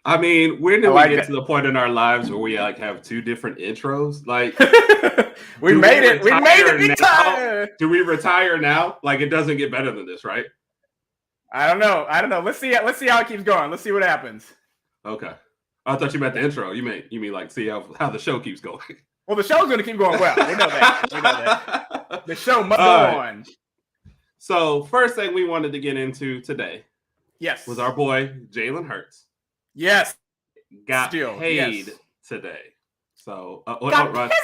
I mean, when I did we like get it. to the point in our lives where we like have two different intros? Like, We do made it. We made it retire big now? time. Do we retire now? Like, it doesn't get better than this, right? I don't know. Let's see how it keeps going. Let's see what happens. Okay. I thought you meant the intro. You mean like see how the show keeps going. Well, the show's going to keep going well. We know that. The show must go on. So first thing we wanted to get into today, yes, was our boy Jalen Hurts. Yes, got paid today. So got the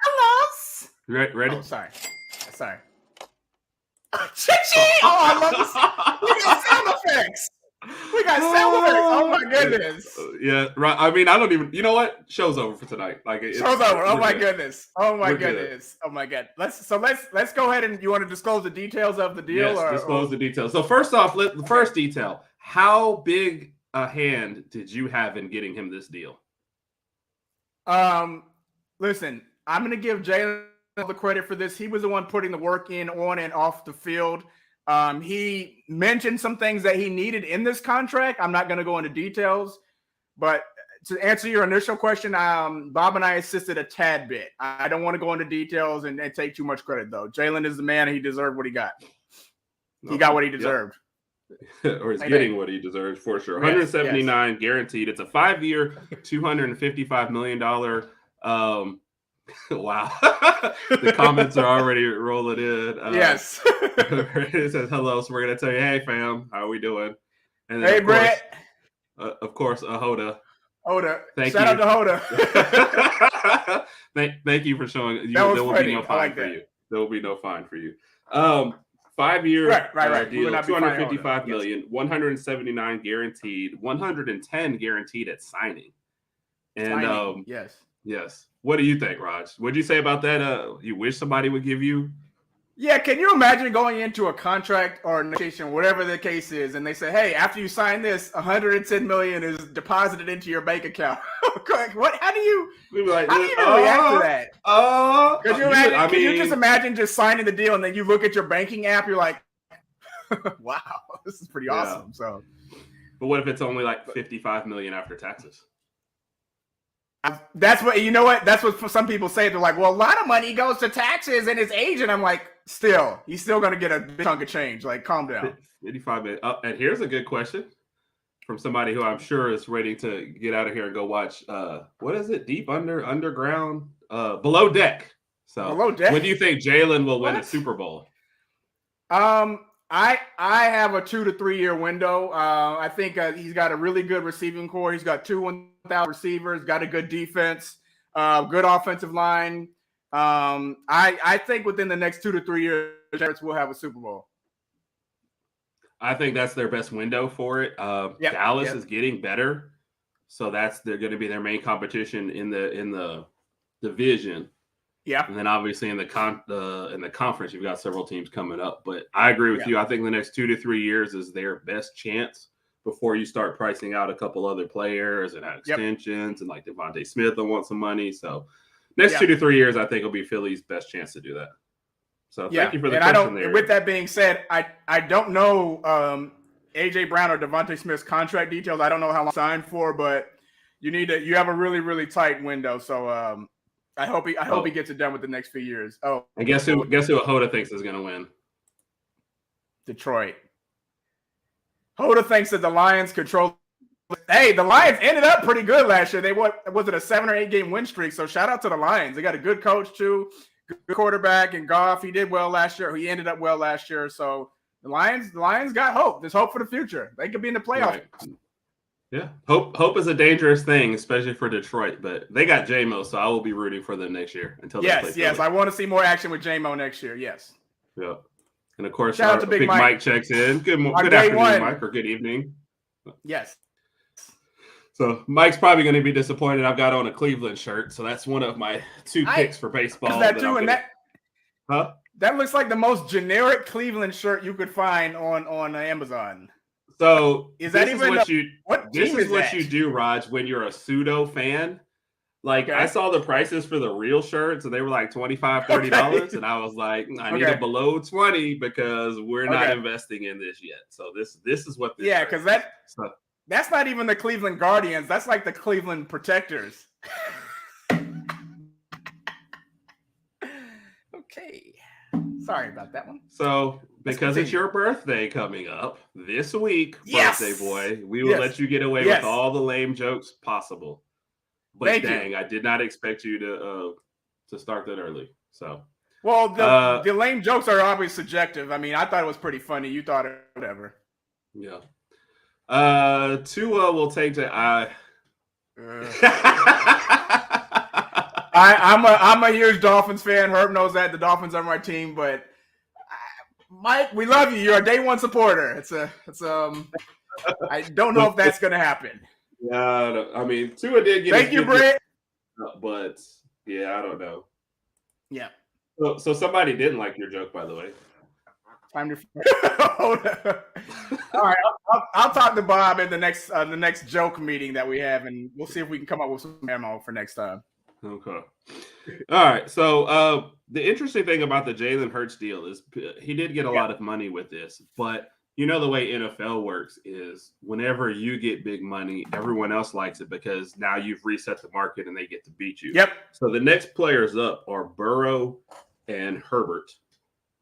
fellas. Ready? Oh, sorry. Chi-chi! Oh, I love this. We got sound effects. Oh my goodness. Yeah, right. I mean, I don't even. You know what? Show's over for tonight. Like show's over. Oh my goodness. Oh my goodness. Let's go ahead and you want to disclose the details of the deal? Yes, disclose the details. So first off, the first detail: how big a hand did you have in getting him this deal? Listen, I'm gonna give Jalen the credit for this. He was the one putting the work in on and off the field. He mentioned some things that he needed in this contract. I'm not going to go into details, but to answer your initial question, Bob and I assisted a tad bit. I don't want to go into details and take too much credit, though. Jalen is the man, and he deserved what he got. He got what he deserved. Yep. Or he's getting what he deserves for sure. 179 guaranteed. It's a 5-year, $255 million. Wow. The comments are already rolling in. Yes. It says hello, so we're gonna tell you, hey fam, how are we doing? And then, hey Brett. Of course, Hoda. Thank Shout you. out to Hoda. Thank you for showing. There will be no fine for you. There will be no fine for you. 5-year deal, $255 million, yes. 179 guaranteed, 110 guaranteed at signing. And yes. What do you think, Raj? What'd you say about that? You wish somebody would give you? Yeah, can you imagine going into a contract or negotiation, whatever the case is, and they say, "Hey, after you sign this, 110 million is deposited into your bank account." What? How do you react to that? Can you just imagine just signing the deal and then you look at your banking app, you're like, "Wow, this is pretty awesome." So, but what if it's only like 55 million after taxes? That's what some people say. They're like, well, a lot of money goes to taxes and his agent. I'm like, he's still going to get a big chunk of change. Like, calm down. 55 million. And here's a good question from somebody who I'm sure is ready to get out of here and go watch, what is it? Deep Underground, Below Deck. So Below Deck? When do you think Jalen will win a Super Bowl? I have a 2 to 3 year window. I think he's got a really good receiving core. He's got 2 1,000 receivers, got a good defense, good offensive line. I think within the next 2 to 3 years, we'll have a Super Bowl. I think that's their best window for it. Dallas is getting better, so they're going to be their main competition in the division. Yeah, and then obviously in the conference, you've got several teams coming up. But I agree with you. I think the next 2 to 3 years is their best chance before you start pricing out a couple other players and extensions and like Devontae Smith will want some money. So next 2 to 3 years, I think will be Philly's best chance to do that. So thank you for the question there. With that being said, I don't know AJ Brown or Devontae Smith's contract details. I don't know how long signed for, but you have a really, really tight window. So I hope he gets it done with the next few years. Oh, and guess who Hoda thinks is going to win? Detroit. Hoda thinks that the Lions control. Hey, the Lions ended up pretty good last year. They was it a 7 or 8 game win streak? So shout out to the Lions. They got a good coach too, good quarterback, and Goff. He did well last year. He ended up well last year. So the Lions got hope. There's hope for the future. They could be in the playoffs. Right. Yeah, hope is a dangerous thing, especially for Detroit. But they got J-Mo, so I will be rooting for them next year until they play. Yes, I want to see more action with J-Mo next year. Yes. Yeah, and of course, shout out to Big Mike checks in. Good afternoon, Mike, or good evening. Yes. So Mike's probably going to be disappointed. I've got on a Cleveland shirt, so that's one of my 2 picks for baseball. That looks like the most generic Cleveland shirt you could find on Amazon. So this is what you do, Raj, when you're a pseudo fan. Like I saw the prices for the real shirts and they were like $25, $30. And I was like, I need a below 20 because we're not investing in this yet. So this is what this because That's not even the Cleveland Guardians. That's like the Cleveland Protectors. Okay. Sorry about that one. So, because it's your birthday coming up this week, birthday boy, we will let you get away with all the lame jokes possible. But dang, I did not expect you to start that early. So, well, the lame jokes are always subjective. I mean, I thought it was pretty funny. You thought it, whatever. Yeah. Tua will take to I'm a huge Dolphins fan. Herb knows that the Dolphins are my team, but Mike, we love you. You're a day one supporter. I don't know if that's gonna happen. Yeah, I mean, Tua did get. Thank you, Brett. But yeah, I don't know. Yeah. So somebody didn't like your joke, by the way. Time to. All right, I'll talk to Bob in the next joke meeting that we have, and we'll see if we can come up with some ammo for next time. Okay. All right. So the interesting thing about the Jalen Hurts deal is he did get a lot of money with this, but you know the way NFL works is whenever you get big money, everyone else likes it because now you've reset the market and they get to beat you. Yep. So the next players up are Burrow and Herbert.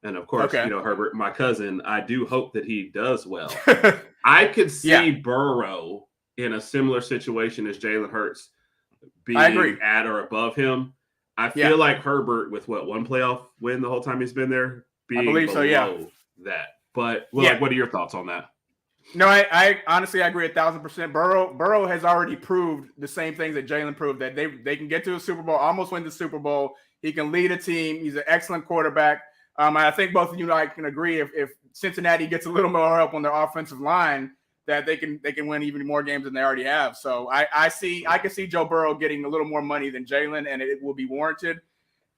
And of course, you know, Herbert, my cousin, I do hope that he does well. I could see Burrow in a similar situation as Jalen Hurts being at or above him. I feel like Herbert, with one playoff win the whole time he's been there, being below that. But like, what are your thoughts on that? No, I honestly I agree 1,000%. Burrow has already proved the same things that Jalen proved, that they can get to a Super Bowl, almost win the Super Bowl. He can lead a team. He's an excellent quarterback. I think both of you and I can agree if Cincinnati gets a little more help on their offensive line, that they can win even more games than they already have. So I can see Joe Burrow getting a little more money than Jalen, and it will be warranted.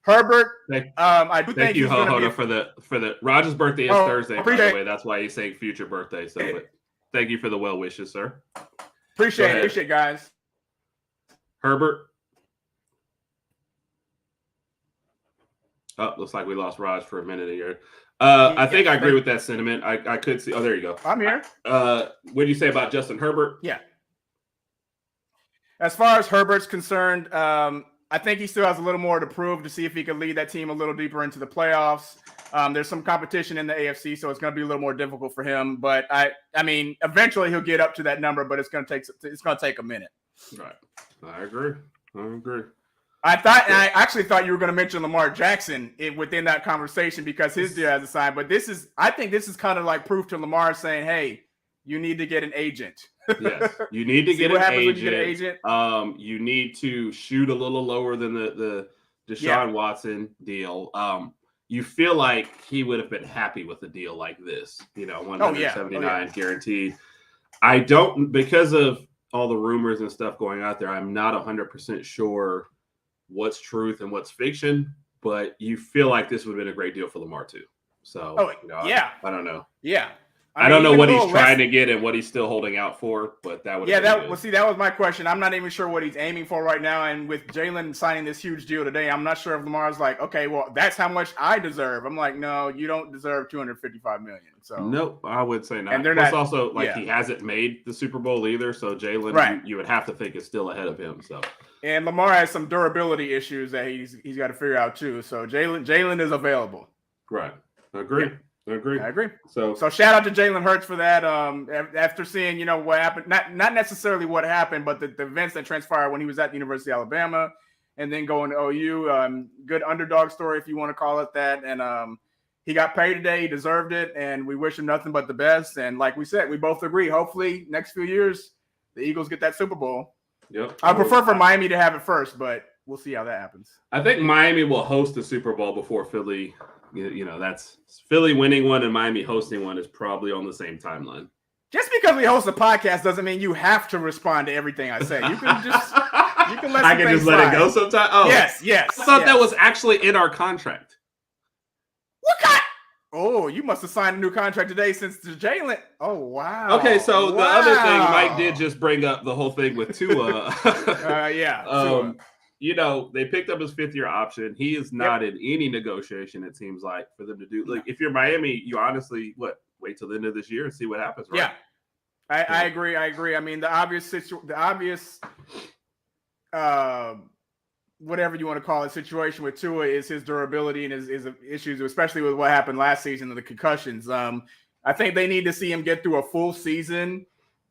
Herbert, I do thank you, Hoda, for the Roger's birthday is Thursday, by the way. That's why he's saying future birthday. So but thank you for the well wishes, sir. Appreciate it, guys. Herbert. Oh, looks like we lost Raj for a minute here. I think I agree with that sentiment. I could see. Oh, there you go. I'm here. What did you say about Justin Herbert? Yeah. As far as Herbert's concerned, I think he still has a little more to prove to see if he can lead that team a little deeper into the playoffs. There's some competition in the AFC, so it's going to be a little more difficult for him. But I mean, eventually he'll get up to that number, but it's going to take a minute. Right. I agree. I actually thought you were going to mention Lamar Jackson within that conversation because his deal has a sign. But I think this is kind of like proof to Lamar saying, "Hey, you need to get an agent." Yes, you need to get an agent. You need to shoot a little lower than the Deshaun Watson deal. You feel like he would have been happy with a deal like this. You know, 179 guaranteed. I don't, because of all the rumors and stuff going out there, I'm not 100% sure what's truth and what's fiction, but you feel like this would have been a great deal for Lamar too. So, I don't know. Yeah. I don't know what he's trying to get and what he's still holding out for, but that would. Yeah, that was my question. I'm not even sure what he's aiming for right now. And with Jalen signing this huge deal today, I'm not sure if Lamar's like, okay, well, that's how much I deserve. I'm like, no, you don't deserve $255 million. So nope, I would say not. And they're also he hasn't made the Super Bowl either, so Jalen, you would have to think is still ahead of him. So. And Lamar has some durability issues that he's got to figure out too. So Jalen is available. Right. Agree. I agree. So shout out to Jalen Hurts for that. After seeing, what happened, not necessarily what happened, but the events that transpired when he was at the University of Alabama and then going to OU. Good underdog story, if you want to call it that. And he got paid today. He deserved it. And we wish him nothing but the best. And like we said, we both agree, hopefully next few years, the Eagles get that Super Bowl. Yep. I prefer for Miami to have it first, but we'll see how that happens. I think Miami will host the Super Bowl before Philly. That's Philly winning one and Miami hosting one is probably on the same timeline. Just because we host a podcast doesn't mean you have to respond to everything I say. You can just let I can just let it go sometimes. Oh, yes. I thought that was actually in our contract. What kind? Oh, you must have signed a new contract today since Jalen. Oh, wow. Okay, so the other thing, Mike did just bring up the whole thing with Tua. Tua. They picked up his fifth-year option. He is not in any negotiation, it seems like, for them to do. Like, if you're Miami, you honestly, wait till the end of this year and see what happens, right? I agree. I mean, the obvious whatever you want to call it, situation with Tua is his durability and his issues, especially with what happened last season and the concussions. I think they need to see him get through a full season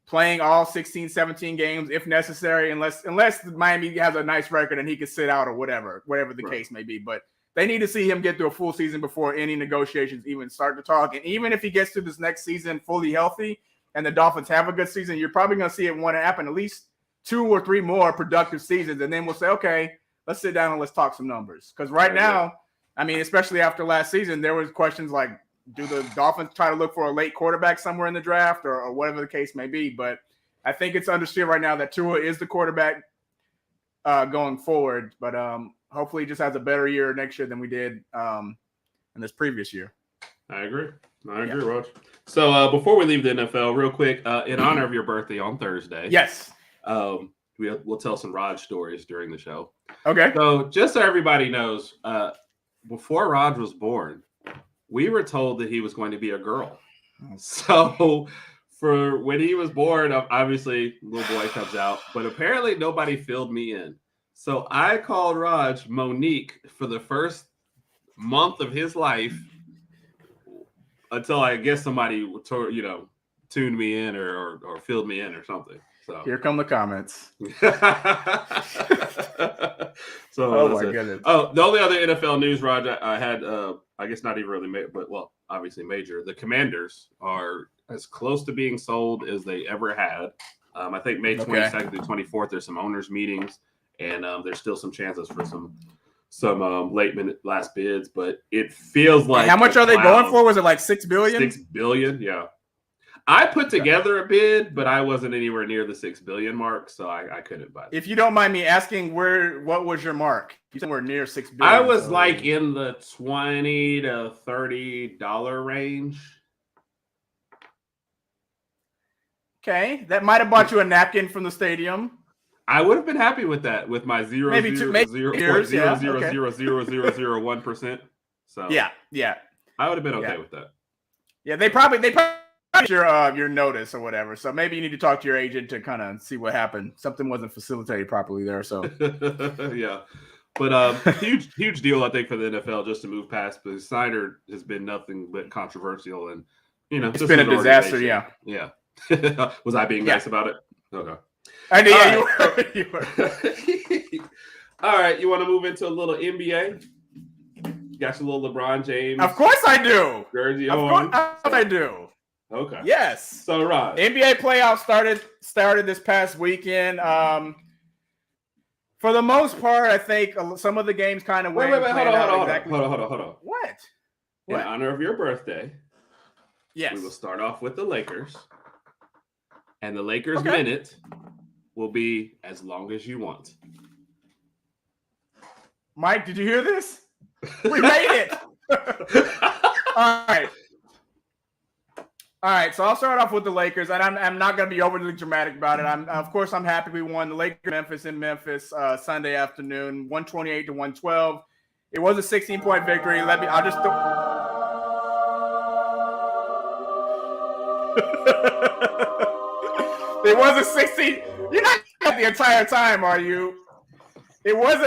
playing all 16, 17 games if necessary, unless Miami has a nice record and he could sit out or whatever the case may be. But they need to see him get through a full season before any negotiations even start to talk. And even if he gets through this next season fully healthy and the Dolphins have a good season, you're probably going to see it want to happen at least 2 or 3 more productive seasons. And then we'll say, okay, let's sit down and let's talk some numbers. Because right now, I mean, especially after last season, there was questions like, do the Dolphins try to look for a late quarterback somewhere in the draft or whatever the case may be? But I think it's understood right now that Tua is the quarterback going forward. But hopefully he just has a better year next year than we did in this previous year. I agree, Raj. So before we leave the NFL, real quick, in honor of your birthday on Thursday. Yes. We'll tell some Raj stories during the show. Okay. So just so everybody knows, before Raj was born, we were told that he was going to be a girl. So for when he was born, obviously little boy comes out, but apparently nobody filled me in. So I called Raj Monique for the first month of his life until I guess somebody tuned me in or filled me in or something. So here come the comments. So, oh my goodness. Oh, the only other NFL news, Raj, I had, I guess not even really, obviously major. The Commanders are as close to being sold as they ever had. I think May 22nd to 24th, there's some owners meetings, and there's still some chances for some late minute last bids, but it feels like. And how much are they going for? Was it like $6 billion? $6 billion, yeah. I put together a bid, but I wasn't anywhere near the $6 billion mark, so I couldn't buy it. If you don't mind me asking, what was your mark? You said we're near $6 billion. I was like in the $20 to $30 range. Okay, that might have bought you a napkin from the stadium. I would have been happy with that, with my 0.0000001%. So yeah, I would have been okay with that. Yeah, they probably your notice or whatever. So maybe you need to talk to your agent to kind of see what happened. Something wasn't facilitated properly there. So yeah, but huge deal I think for the NFL just to move past, because Snyder has been nothing but controversial, and it's been a disaster. Yeah. Was I being nice about it? Okay. I did. You were. All right, you want to move into a little NBA? You got your little LeBron James. Of course I do. Jersey of on. course I do. Okay. Yes. So, Rod. NBA playoffs started this past weekend. For the most part, I think some of the games kind of wait. Hold on. What? In honor of your birthday, yes, we will start off with the Lakers. And the Lakers minute will be as long as you want. Mike, did you hear this? We made it. All right. So I'll start off with the Lakers, and I'm not going to be overly dramatic about it. I'm happy we won the Lakers in Memphis Sunday afternoon, 128 to 112. It was a 16-point victory. It was a 16. You're not the entire time, are you? It was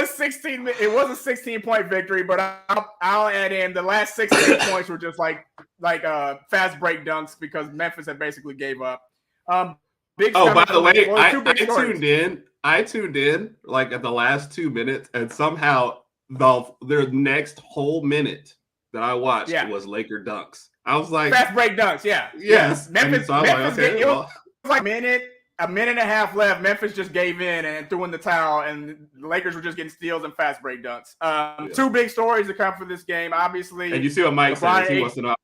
16. It was a 16-point victory, but I'll add in the last 16 points were just like fast break dunks because Memphis had basically gave up. By the way, I tuned in like at the last 2 minutes, and somehow their next whole minute that I watched was Laker dunks. I was like, fast break dunks, yeah. Yes. Memphis it was like a minute and a half left. Memphis just gave in and threw in the towel, and the Lakers were just getting steals and fast break dunks. Two big stories to come for this game, obviously. And you see what Mike says. He wants to know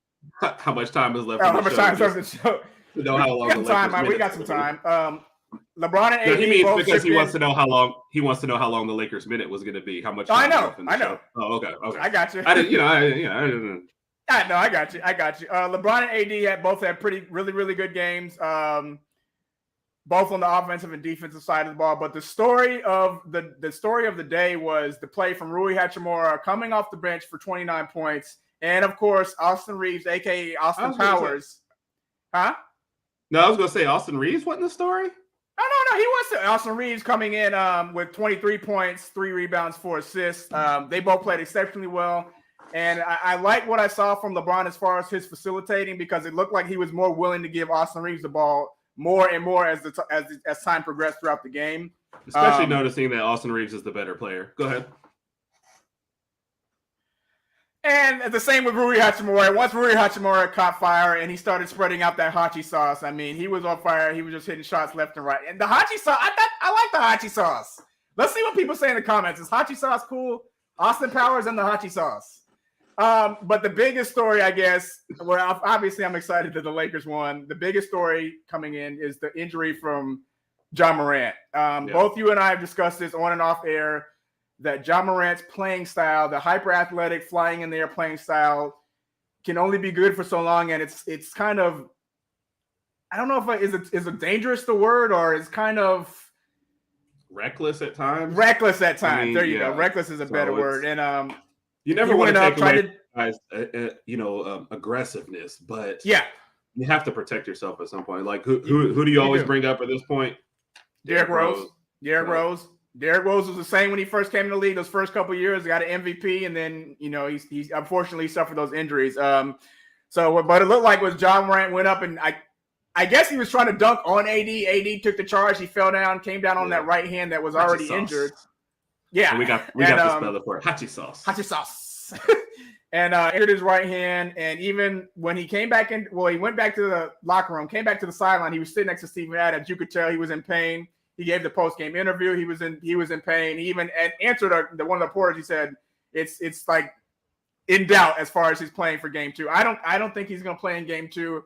how much time is left. How much time is left in the show? To know how long we got some time. LeBron and AD. He means because he wants to know how long the Lakers minute was going to be. How much? I know. Oh, okay. I got you. I didn't. No, I got you. LeBron and AD both had really, really good games, both on the offensive and defensive side of the ball. But the story of the day was the play from Rui Hachimura coming off the bench for 29 points, and of course Austin Reeves, aka Austin Powers, Huh? No, I was gonna say Austin Reeves wasn't the story. No. He was Austin Reeves coming in with 23 points, 3 rebounds, 4 assists. They both played exceptionally well. And I like what I saw from LeBron as far as his facilitating, because it looked like he was more willing to give Austin Reeves the ball more and more as time progressed throughout the game. Especially noticing that Austin Reeves is the better player. Go ahead. And the same with Rui Hachimura. Once Rui Hachimura caught fire and he started spreading out that Hachi sauce, I mean, he was on fire. He was just hitting shots left and right. And the Hachi sauce, I like the Hachi sauce. Let's see what people say in the comments. Is Hachi sauce cool? Austin Powers and the Hachi sauce. But the biggest story, I guess, well, obviously I'm excited that the Lakers won. The biggest story coming in is the injury from Ja Morant. Both you and I have discussed this on and off air, that Ja Morant's playing style, the hyper-athletic, flying in the air playing style, can only be good for so long. And it's kind of, I don't know if is it dangerous, the word, or it's kind of reckless at times. Reckless at times. I mean, there you go. Reckless is a better word. And you never want to take away guys, aggressiveness, but yeah, you have to protect yourself at some point. Like who do you always bring up at this point? Derrick Rose. Derrick Rose was the same when he first came in the league. Those first couple of years, got an MVP, and then he's unfortunately suffered those injuries. But it looked like was Ja Morant went up, and I guess he was trying to dunk on AD. AD took the charge. He fell down, came down on that right hand that was already injured. Yeah, and we got to spell it for it. Hachi sauce. Hachi sauce. And injured his right hand. And even when he came back in, he went back to the locker room, came back to the sideline. He was sitting next to Steven Adams. You could tell he was in pain. He gave the post-game interview. He was in pain. He even answered one of the reporters. He said it's like in doubt as far as he's playing for Game 2. I don't think he's going to play in Game 2.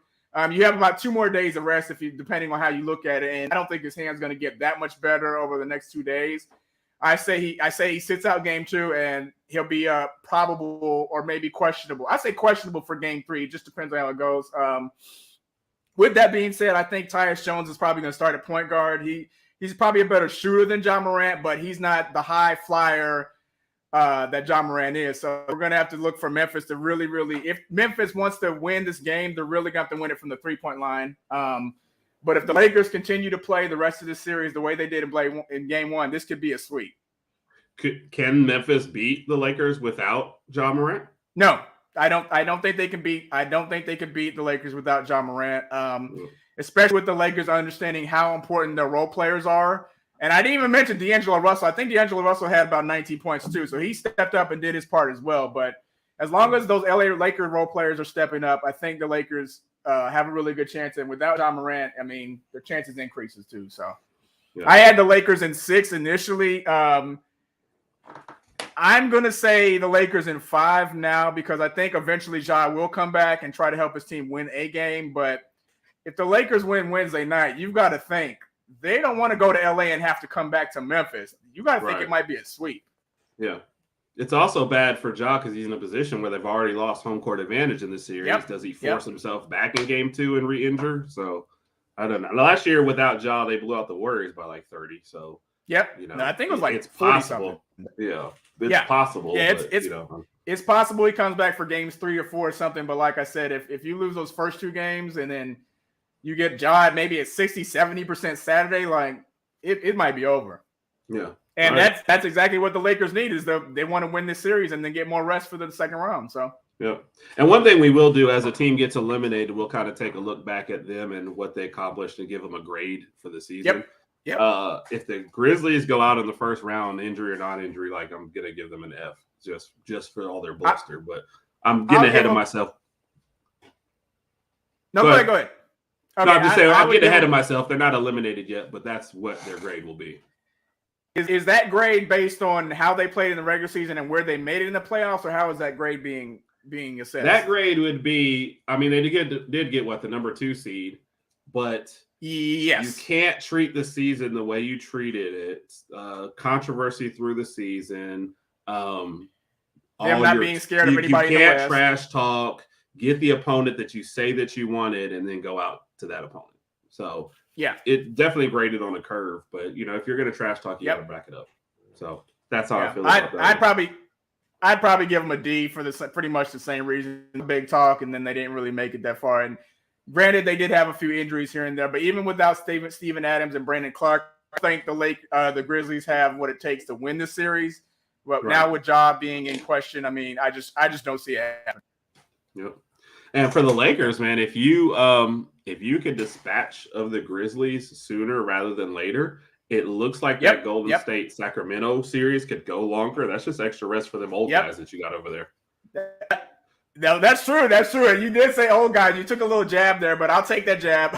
You have about 2 more days of rest depending on how you look at it, and I don't think his hand's going to get that much better over the next 2 days. I say he sits out Game 2, and he'll be probable or maybe questionable. I say questionable for Game 3. It just depends on how it goes. With that being said, I think Tyus Jones is probably going to start at point guard. He's probably a better shooter than Ja Morant, but he's not the high flyer that Ja Morant is. So we're going to have to look for Memphis to really, if Memphis wants to win this game, they're really going to have to win it from the 3-point line. But if the Lakers continue to play the rest of the series the way they did in Game 1, this could be a sweep. Can Memphis beat the Lakers without Ja Morant? No, I don't think they can beat. I don't think they can beat the Lakers without Ja Morant. Especially with the Lakers understanding how important their role players are. And I didn't even mention D'Angelo Russell. I think D'Angelo Russell had about 19 points too. So he stepped up and did his part as well. But as long as those LA Lakers role players are stepping up, I think the Lakers have a really good chance. And without Ja Morant, I mean, their chances increases too. So I had the Lakers in 6 initially. I'm going to say the Lakers in 5 now, because I think eventually Ja will come back and try to help his team win a game. But if the Lakers win Wednesday night, you've got to think they don't want to go to LA and have to come back to Memphis. You got to think it might be a sweep. Yeah. It's also bad for Ja because he's in a position where they've already lost home court advantage in the series. Yep. Does he force himself back in Game 2 and re-injure? So I don't know. Last year without Ja, they blew out the Warriors by like 30. So no, I think it was like it's possible. Yeah, it's possible. Yeah, it's possible he comes back for games 3 or 4 or something. But like I said, if you lose those first 2 games and then you get Ja maybe at 60-70% Saturday, like it might be over. Yeah, and that's exactly what the Lakers need, is they want to win this series and then get more rest for the second round. So yeah, and one thing we will do as a team gets eliminated, we'll kind of take a look back at them and what they accomplished and give them a grade for the season. Yep. If the Grizzlies go out in the first round, injury or non-injury, like I'm gonna give them an F just for all their bluster. But I'm getting ahead of myself. No, go ahead. Okay, no, I'm just saying I'm getting ahead of myself. They're not eliminated yet, but that's what their grade will be. Is that grade based on how they played in the regular season and where they made it in the playoffs, or how is that grade being assessed? That grade would be, I mean, they did get what, the number 2 seed, but yes, you can't treat the season the way you treated it. Controversy through the season. Them not being scared of anybody. You can't trash talk. Get the opponent that you say that you wanted, and then go out to that opponent. So yeah, it definitely graded on a curve. But if you're going to trash talk, you got to back it up. So that's how I feel about that. I'd probably give them a D for pretty much the same reason. Big talk, and then they didn't really make it that far. And Granted, they did have a few injuries here and there, but even without Steven Adams and Brandon Clark, I think the Grizzlies have what it takes to win this series. But now with Ja being in question, I mean, I just don't see it happening. Yep. And for the Lakers, man, if you could dispatch of the Grizzlies sooner rather than later, it looks like that Golden State Sacramento series could go longer. That's just extra rest for them old guys that you got over there. No, that's true. That's true. You did say old guys. You took a little jab there, but I'll take that jab.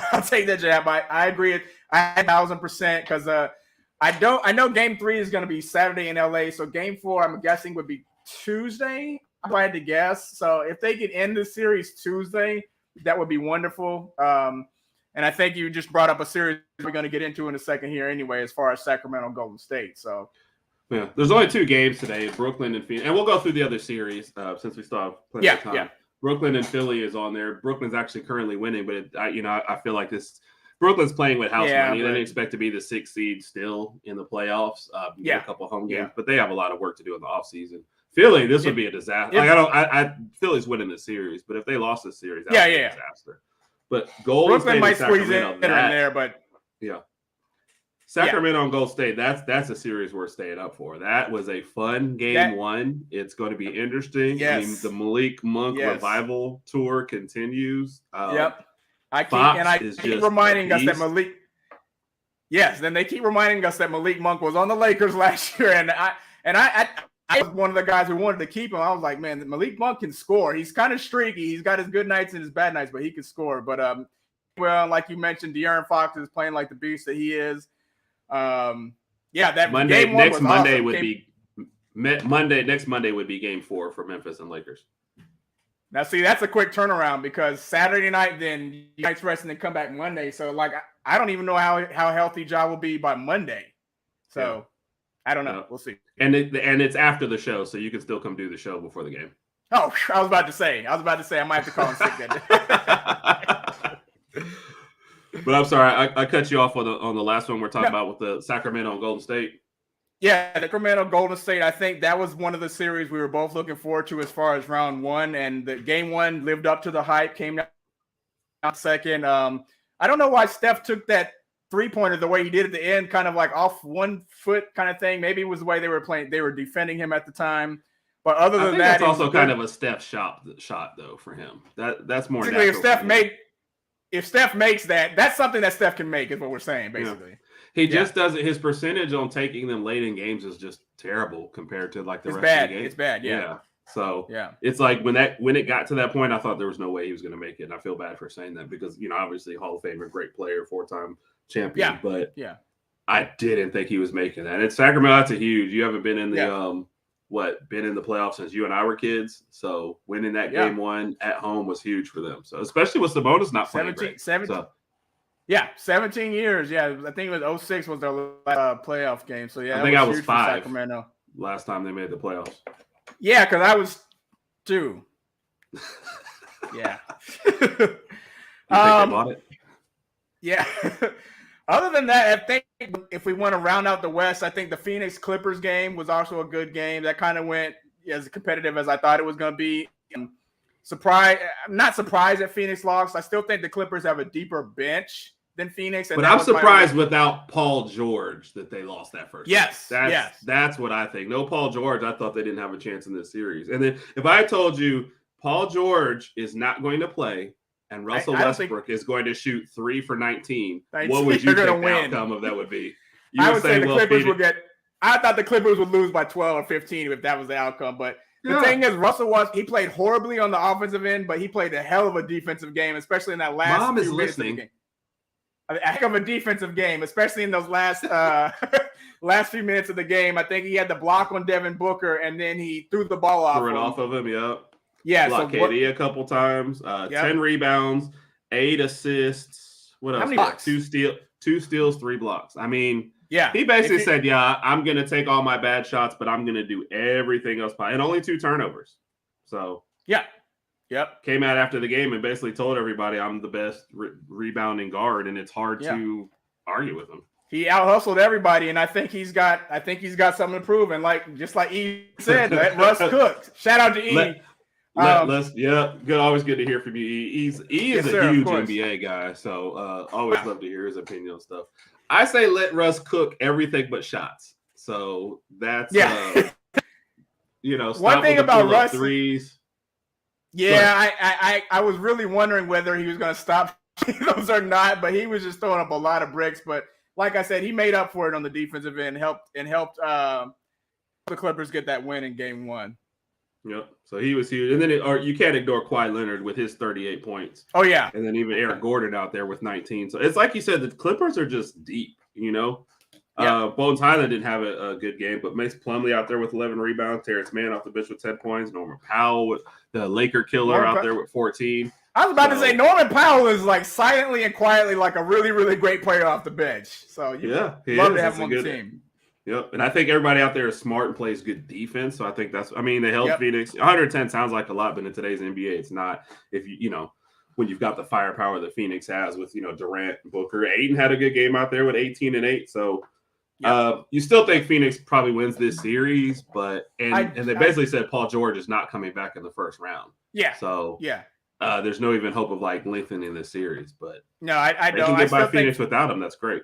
I agree 1,000% because I know Game 3 is going to be Saturday in LA, so Game 4 I'm guessing would be Tuesday. If I had to guess. So if they could end the series Tuesday, that would be wonderful. And I think you just brought up a series we're going to get into in a second here anyway, as far as Sacramento and Golden State. So, yeah, there's only 2 games today, Brooklyn and Phoenix. And we'll go through the other series since we still have plenty of time. Yeah. Brooklyn and Philly is on there. Brooklyn's actually currently winning, but I feel like Brooklyn's playing with house money. They didn't expect to be the 6th seed still in the playoffs. A couple home games, but they have a lot of work to do in the offseason. Philly, this would be a disaster. Philly's winning the series, but if they lost this series, that would be a disaster. But Golden State might squeeze in there, but Sacramento and Golden State, that's a series worth staying up for. That was a fun game 1. It's going to be interesting. Yes. I mean, the Malik Monk revival tour continues. I keep reminding us that Malik. Yes, then they keep reminding us that Malik Monk was on the Lakers last year, and I was one of the guys who wanted to keep him. I was like, man, Malik Monk can score. He's kind of streaky. He's got his good nights and his bad nights, but he can score. But well, like you mentioned, De'Aaron Fox is playing like the beast that he is. That Monday, game next Monday awesome. would be next Monday would be Game 4 for Memphis and Lakers. Now, see, that's a quick turnaround because Saturday night, then night's rest, and then come back Monday. So, like, I don't even know how healthy Ja will be by Monday. So, I don't know. We'll see. And it's after the show, so you can still come do the show before the game. Oh, I was about to say I might have to call him sick that day. But I'm sorry, I cut you off on the last one we're talking about with the Sacramento and Golden State. Yeah, the Sacramento Golden State. I think that was one of the series we were both looking forward to as far as round 1, and the game 1 lived up to the hype. Came out second. I don't know why Steph took that 3-pointer the way he did at the end, kind of like off 1 foot kind of thing. Maybe it was the way they were defending him at the time. But other than that, that's also kind of a Steph shot though for him. That's more natural. If Steph makes that, that's something that Steph can make, is what we're saying, basically. Yeah. He just doesn't. His percentage on taking them late in games is just terrible compared to like the rest of the game. It's bad. Yeah. So it's like when it got to that point, I thought there was no way he was going to make it. And I feel bad for saying that because obviously Hall of Famer, great player, 4-time champion. But I didn't think he was making that. And Sacramento, that's a huge. You haven't been in the been in the playoffs since you and I were kids. So winning that game 1 at home was huge for them. So especially with Sabonis not playing 17 years. Yeah, I think it was 06 was their playoff game. So I think I was 5 Sacramento last time they made the playoffs. Yeah, because I was 2. Yeah. You think they bought it? Yeah. Other than that, I think if we want to round out the West, I think the Phoenix Clippers game was also a good game. That kind of went as competitive as I thought it was going to be. I'm not surprised that Phoenix lost. I still think the Clippers have a deeper bench than Phoenix. But I'm surprised without Paul George that they lost that first. Yes, that's what I think. No Paul George, I thought they didn't have a chance in this series. And then if I told you Paul George is not going to play and Russell Westbrook is going to shoot 3 for 19, what would you think the outcome of that would be? I would say the Clippers would get. I thought the Clippers would lose by 12 or 15 if that was the outcome. But the thing is, he played horribly on the offensive end, but he played a hell of a defensive game, especially in that last Mom is few minutes of the listening. game. A heck of a defensive game, especially in those last few minutes of the game. I think he had the block on Devin Booker, and then he threw the ball off. Threw it off of him, Yeah, blocked KD a couple times. 10 rebounds, 8 assists. What else? How many blocks? 2 steals, 3 blocks. I mean, yeah. He basically said, I'm going to take all my bad shots, but I'm going to do everything else. And only 2 turnovers. So, came out after the game and basically told everybody I'm the best rebounding guard, and it's hard to argue with him. He out-hustled everybody, and I think he's got something to prove. And just like E said, let Russ cook. Shout out to E. Let's good. Always good to hear from you. He is a huge NBA guy, so always love to hear his opinion on stuff. I say let Russ cook everything but shots. So that's one thing about Russ threes. Yeah, I was really wondering whether he was going to stop those or not, but he was just throwing up a lot of bricks. But like I said, he made up for it on the defensive end and helped the Clippers get that win in Game 1. Yep. So he was huge, and then you can't ignore Kawhi Leonard with his 38 points. Oh yeah, and then even Eric Gordon out there with 19. So it's like you said, the Clippers are just deep. Bones Highland didn't have a good game, but Mason Plumlee out there with 11 rebounds, Terrence Mann off the bench with 10 points, Norman Powell with the Laker killer out there with 14. I was about to say Norman Powell is like silently and quietly like a really, really great player off the bench. So love to have him on the team. Yep, and I think everybody out there is smart and plays good defense. So I think they held Phoenix. 110 sounds like a lot, but in today's NBA, it's not. If when you've got the firepower that Phoenix has with Durant, Booker, Ayton had a good game out there with 18 and 8. So you still think Phoenix probably wins this series, but they basically said Paul George is not coming back in the first round. Yeah. So there's no even hope of like lengthening this series. But no, I don't. Can get by Phoenix without him. That's great.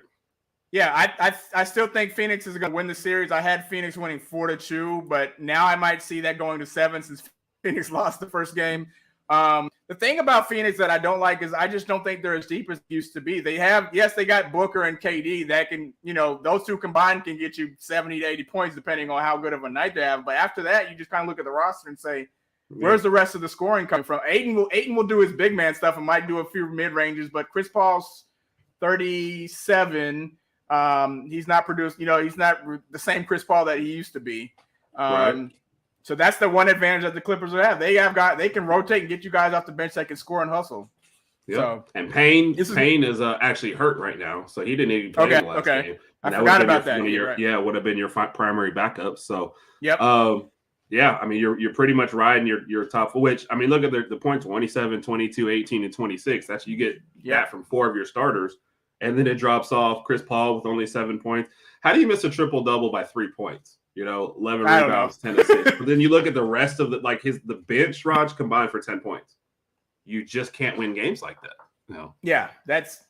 Yeah, I still think Phoenix is going to win the series. I had Phoenix winning 4-2, but now I might see that going to 7 since Phoenix lost the first game. The thing about Phoenix that I don't like is I just don't think they're as deep as they used to be. They got Booker and KD that can, those two combined can get you 70 to 80 points depending on how good of a night they have. But after that, you just kind of look at the roster and say, where's the rest of the scoring coming from? Ayton will do his big man stuff and might do a few mid-ranges, but Chris Paul's 37. He's not produced, he's not the same Chris Paul that he used to be. Right. So that's the one advantage that the Clippers have. They can rotate and get you guys off the bench that can score and hustle. Yeah. So, and Payne is actually hurt right now, so he didn't even play the last game. I forgot about that. Would have been your primary backup. So yep. You're pretty much riding your top. Which look at the points: 27, 22, 18, and 26. That's you get that from 4 of your starters. And then it drops off. Chris Paul with only 7 points. How do you miss a triple-double by 3 points? 11 rebounds, 10 assists. But then you look at the rest of the bench, Raj, combined for 10 points. You just can't win games like that. No. Yeah, that's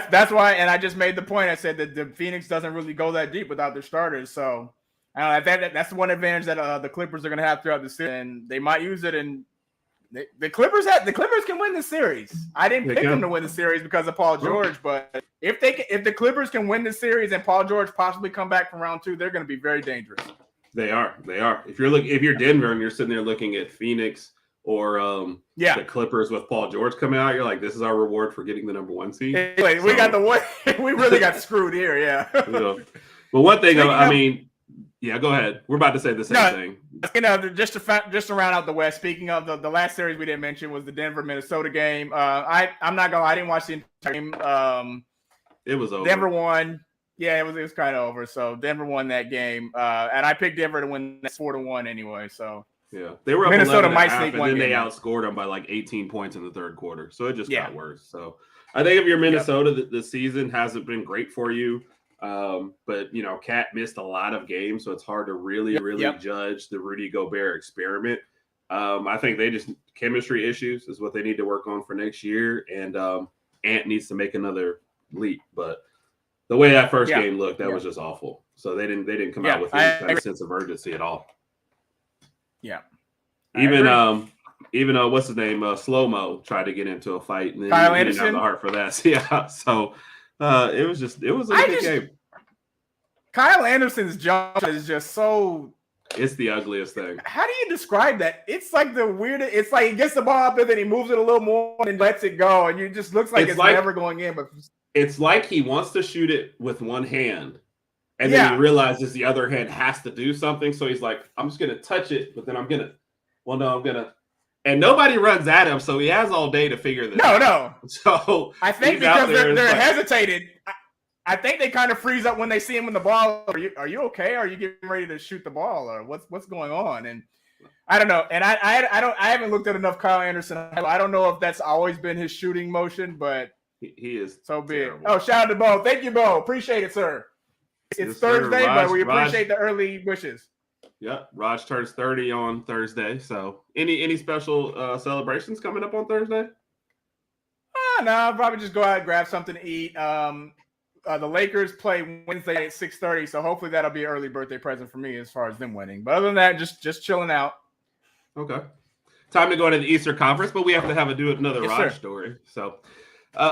why. And I just made the point. I said that the Phoenix doesn't really go that deep without their starters. So that's one advantage that the Clippers are going to have throughout the season. And they might use it in. The Clippers can win the series. I didn't pick them to win the series because of Paul George, but if the Clippers can win the series and Paul George possibly come back from round 2, they're going to be very dangerous. They are. If you're Denver and you're sitting there looking at Phoenix or the Clippers with Paul George coming out, you're like, this is our reward for getting the number 1 seed. We got the one. We really got screwed here. Yeah. But one thing, go ahead. We're about to say the same thing. Just to round out the West. Speaking of the last series we didn't mention was the Denver-Minnesota game. I'm not gonna lie, I didn't watch the entire game. It was over. Denver won. Yeah, it was kind of over. So Denver won that game, and I picked Denver to win 4-1 anyway. So yeah, they were up Minnesota might sneak one, and then they outscored them by like 18 points in the third quarter. So it just got worse. So I think if you're Minnesota, the season hasn't been great for you. But Cat missed a lot of games, so it's hard to really judge the Rudy Gobert experiment. I think they just chemistry issues is what they need to work on for next year, and Ant needs to make another leap. But the way that first game looked, that was just awful. So they didn't come out with any kind of sense of urgency at all. Yeah, even what's his name, Slow Mo tried to get into a fight, and then Kyle he didn't have the heart for that. Yeah, so. It was a good game. Kyle Anderson's jump is just so. It's the ugliest thing. How do you describe that? It's like the weirdest. It's like he gets the ball up there, then he moves it a little more and lets it go, and it just looks like it's never going in. But it's like he wants to shoot it with one hand, and then he realizes the other hand has to do something. So he's like, "I'm just gonna touch it, but then I'm gonna." And nobody runs at him, so he has all day to figure this out. No. So I think because they're hesitated, I think they kind of freeze up when they see him in the ball. Are you okay? Are you getting ready to shoot the ball, or what's going on? And I don't know. And I haven't looked at enough Kyle Anderson. I don't know if that's always been his shooting motion, but he is so big. Terrible. Oh, shout out to Bo. Thank you, Bo. Appreciate it, sir. It's Thursday, but we appreciate the early wishes. Yeah, Raj turns 30 on Thursday. So, any special celebrations coming up on Thursday? No, I'll probably just go out and grab something to eat. The Lakers play Wednesday at 6:30, so hopefully that'll be an early birthday present for me as far as them winning. But other than that, just chilling out. Okay. Time to go into the Eastern Conference, but we have to do another Raj story. So,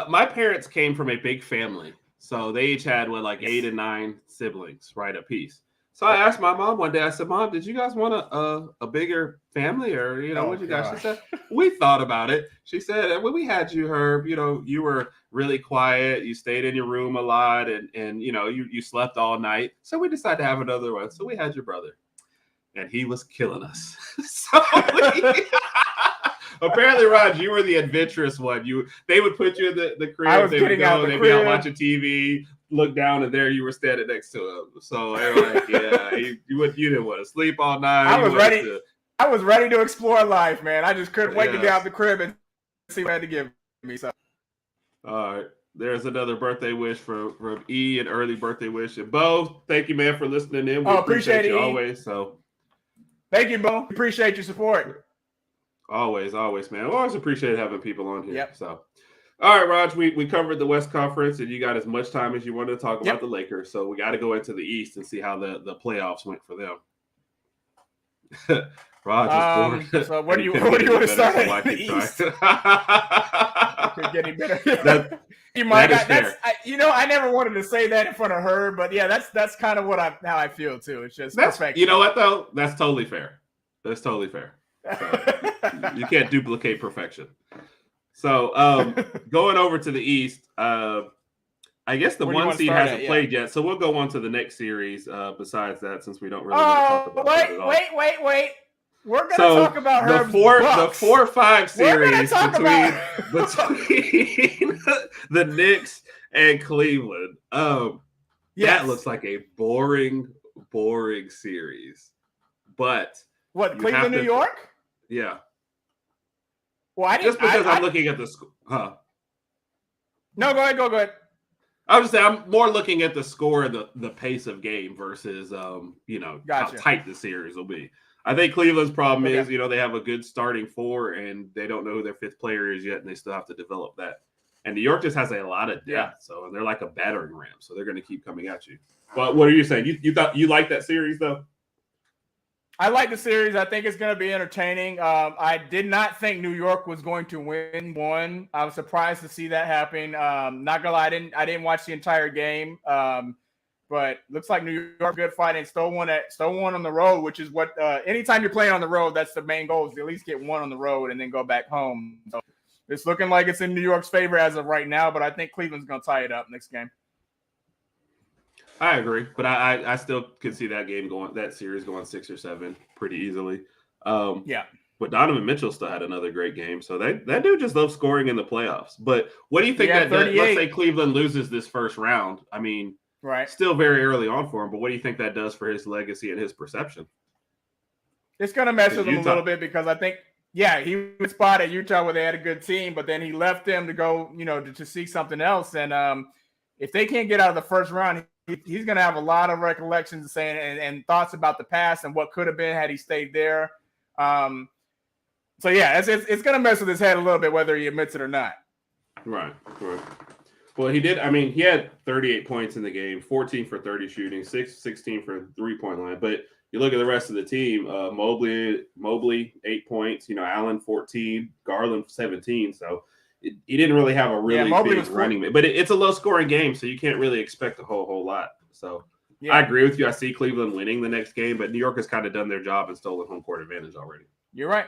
my parents came from a big family, so they each had 8 and 9 siblings, right, apiece. So I asked my mom one day. I said, "Mom, did you guys want a bigger family, or what you guys?" She said, "We thought about it." She said, "When we had you, Herb, you were really quiet. You stayed in your room a lot, and you slept all night. So we decided to have another one. So we had your brother, and he was killing us." So apparently, Raj, you were the adventurous one. They would put you in the crib. I was getting out the crib. They'd be out watching TV. Look down, and there you were standing next to him. So they were like, "Yeah, you didn't want to sleep all night." I was ready. I was ready to explore life, man. I just couldn't wait to get out the crib and see what I had to give me. So, all right, there's another birthday wish from E, an early birthday wish. And Bo, thank you, man, for listening in. We appreciate you always. So, thank you, Bo. Appreciate your support. Always, man. Always appreciate having people on here. Yep. So. All right, Raj, we covered the West Conference, and you got as much time as you wanted to talk about the Lakers. So we got to go into the East and see how the playoffs went for them. Raj is bored. So what do you want to start at the East? Could get any better. You might. I never wanted to say that in front of her, but yeah, that's kind of how I feel too. It's just perfect. You know what though? That's totally fair. That's totally fair. So, you can't duplicate perfection. So, going over to the East, I guess the one seed hasn't played yet. So we'll go on to the next series. Besides that, since we don't really want to talk about that at all. Wait. We're going to talk about the 4-5 series between the Knicks and Cleveland. That looks like a boring series. But Cleveland, New York? Yeah. Well, I'm looking at the score. No, go ahead. I would say I'm more looking at the score and the pace of game versus how tight the series will be. I think Cleveland's problem is they have a good starting four and they don't know who their fifth player is yet, and they still have to develop that. And New York just has a lot of depth, so they're like a battering ram, so they're going to keep coming at you. But what are you saying? You thought you liked that series though? I like the series. I think it's going to be entertaining. I did not think New York was going to win one. I was surprised to see that happen. Not gonna lie, I didn't watch the entire game. But looks like New York good fight and stole one on the road, which is what anytime you're playing on the road, that's the main goal is to at least get one on the road and then go back home. So it's looking like it's in New York's favor as of right now, but I think Cleveland's going to tie it up next game. I agree, but I still could see that series going 6 or 7 pretty easily. But Donovan Mitchell still had another great game, so that dude just loves scoring in the playoffs. But what do you think that does? Let's say Cleveland loses this first round. I mean, still very early on for him, but what do you think that does for his legacy and his perception? It's going to mess with him a little bit because I think, he was spot at Utah where they had a good team, but then he left them to go, to seek something else. And if they can't get out of the first round, he's going to have a lot of recollections and thoughts about the past and what could have been had he stayed there. It's going to mess with his head a little bit, whether he admits it or not. Right. Well, he did. I mean, he had 38 points in the game, 14 for 30 shooting, 16 for 3-point line. But you look at the rest of the team, Mobley 8 points, Allen 14, Garland 17. So he didn't really have a really big running mate. But it's a low-scoring game, so you can't really expect a whole lot. So I agree with you. I see Cleveland winning the next game, but New York has kind of done their job and stolen home court advantage already. You're right.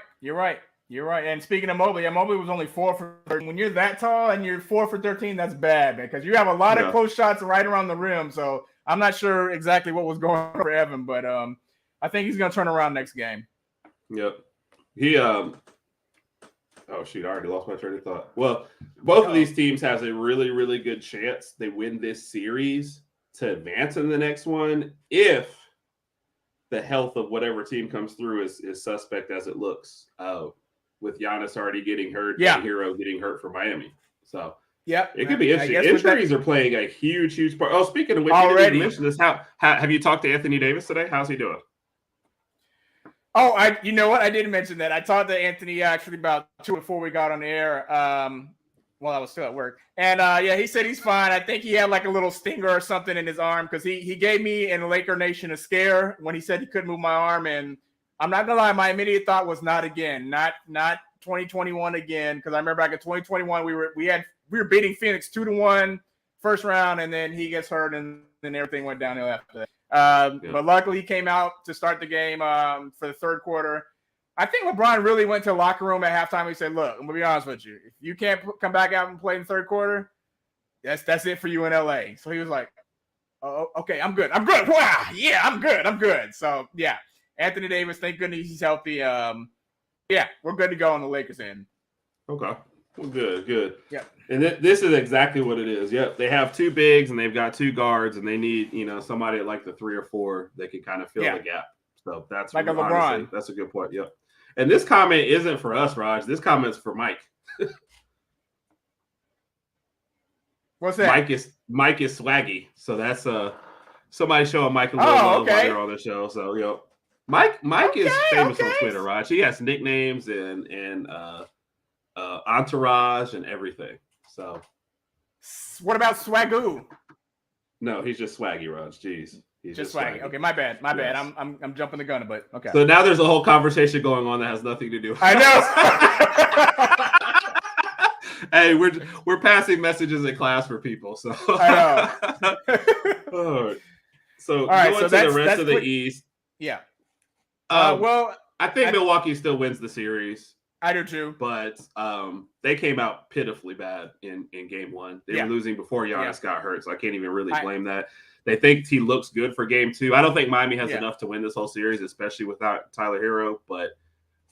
And speaking of Mobley, Mobley was only 4 for 13. When you're that tall and you're 4 for 13, that's bad, man, because you have a lot of close shots right around the rim. So I'm not sure exactly what was going on for Evan, but I think he's going to turn around next game. Yep. He oh shoot, I already lost my train of thought. Well, both of these teams has a really, really good chance they win this series to advance in the next one if the health of whatever team comes through is suspect as it looks. With Giannis already getting hurt, and Hero getting hurt for Miami. So it could be interesting. Injuries are playing a huge part. Oh, speaking of which, you didn't even mention this. How have you talked to Anthony Davis today? How's he doing? Oh, you know what? I didn't mention that. I talked to Anthony actually about 2 before we got on the air. While I was still at work, and yeah, he said he's fine. I think he had like a little stinger or something in his arm because he gave me and Laker Nation a scare when he said he couldn't move my arm. And I'm not gonna lie, my immediate thought was not again, not 2021 again, because I remember back in 2021 we were beating Phoenix 2-1 first round, and then he gets hurt, and then everything went downhill after that. But luckily he came out to start the game for the third quarter. I think LeBron really went to the locker room at halftime. He said, "Look, I'm gonna be honest with you. If you can't come back out and play in the third quarter, that's it for you in LA." So he was like, "Oh, okay, I'm good. Wow, yeah, I'm good." So yeah, Anthony Davis, thank goodness he's healthy. Yeah, we're good to go on the Lakers end. Okay, well, good. Yeah, and this is exactly what it is. Yep, they have 2 bigs and they've got 2 guards, and they need somebody at like the 3 or 4 that can kind of fill the gap. So that's like a LeBron. Honestly, that's a good point. Yep. And this comment isn't for us, Raj. This comment's for Mike. What's that? Mike is swaggy. So that's somebody showing Mike a little love while they're on the show. So Mike is famous on Twitter, Raj. He has nicknames and entourage and everything. So what about Swagoo? No, he's just swaggy, Raj. Jeez. He's just swaggy. Okay, my bad. I'm jumping the gun, but okay. So now there's a whole conversation going on that has nothing to do with I know. Hey, we're passing messages in class for people. So I know. All right. So going to the rest of the East. Yeah. Well, I think Milwaukee still wins the series. I do too. But they came out pitifully bad in game 1. They were losing before Giannis got hurt, so I can't even really blame that. They think he looks good for game 2. I don't think Miami has enough to win this whole series, especially without Tyler Hero. But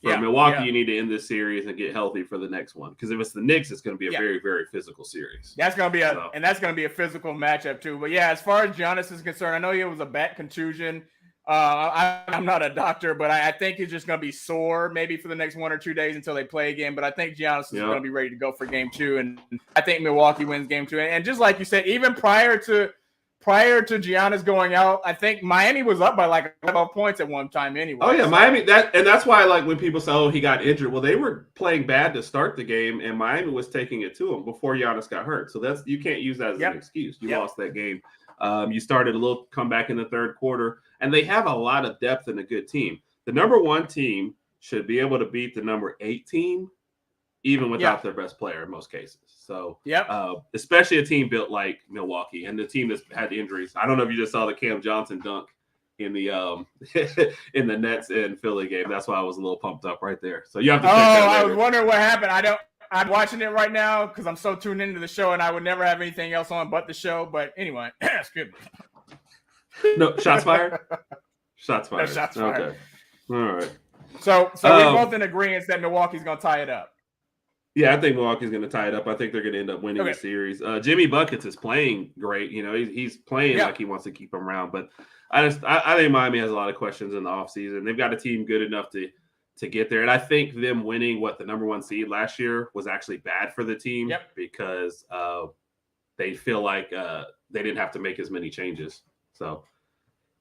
for Milwaukee, you need to end this series and get healthy for the next one. Because if it's the Knicks, it's going to be a very, very physical series. That's going to be a physical matchup too. But yeah, as far as Giannis is concerned, I know he was a back contusion. I'm not a doctor, but I think he's just going to be sore maybe for the next 1 or 2 days until they play again. But I think Giannis is going to be ready to go for game 2. And I think Milwaukee wins game 2. And just like you said, even prior to Giannis going out, I think Miami was up by like 12 points at one time anyway. Oh yeah, Miami. That's why like when people say, "Oh, he got injured," well, they were playing bad to start the game, and Miami was taking it to him before Giannis got hurt. So you can't use that as an excuse. You lost that game. You started a little comeback in the third quarter, and they have a lot of depth and a good team. The number 1 team should be able to beat the number 8 team, even without their best player in most cases. So, especially a team built like Milwaukee and the team that's had injuries. I don't know if you just saw the Cam Johnson dunk in the in the Nets and Philly game. That's why I was a little pumped up right there. So you have to check that out. I was wondering what happened. I'm watching it right now because I'm so tuned into the show, and I would never have anything else on but the show. But anyway, excuse me. No, shots fired? Shots fired. No, shots fired. Okay. All right. So we're both in agreement that Milwaukee's going to tie it up. Yeah, I think Milwaukee's going to tie it up. I think they're going to end up winning the series. Jimmy Buckets is playing great. He's playing like he wants to keep him around. But I think Miami has a lot of questions in the offseason. They've got a team good enough to get there. And I think them winning the number 1 seed last year was actually bad for the team because they feel like they didn't have to make as many changes. So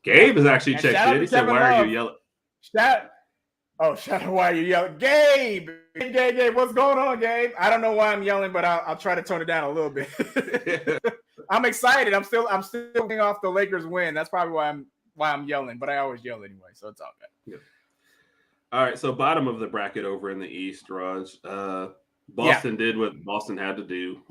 Gabe has actually checked in. He said, "Why are you yelling?" Shout out, why are you yelling? Gabe, what's going on, Gabe? I don't know why I'm yelling, but I'll try to tone it down a little bit. I'm excited. I'm still getting off the Lakers win. That's probably why I'm yelling, but I always yell anyway, so it's all good. Yeah. All right, so bottom of the bracket over in the East, Raj. Boston did what Boston had to do.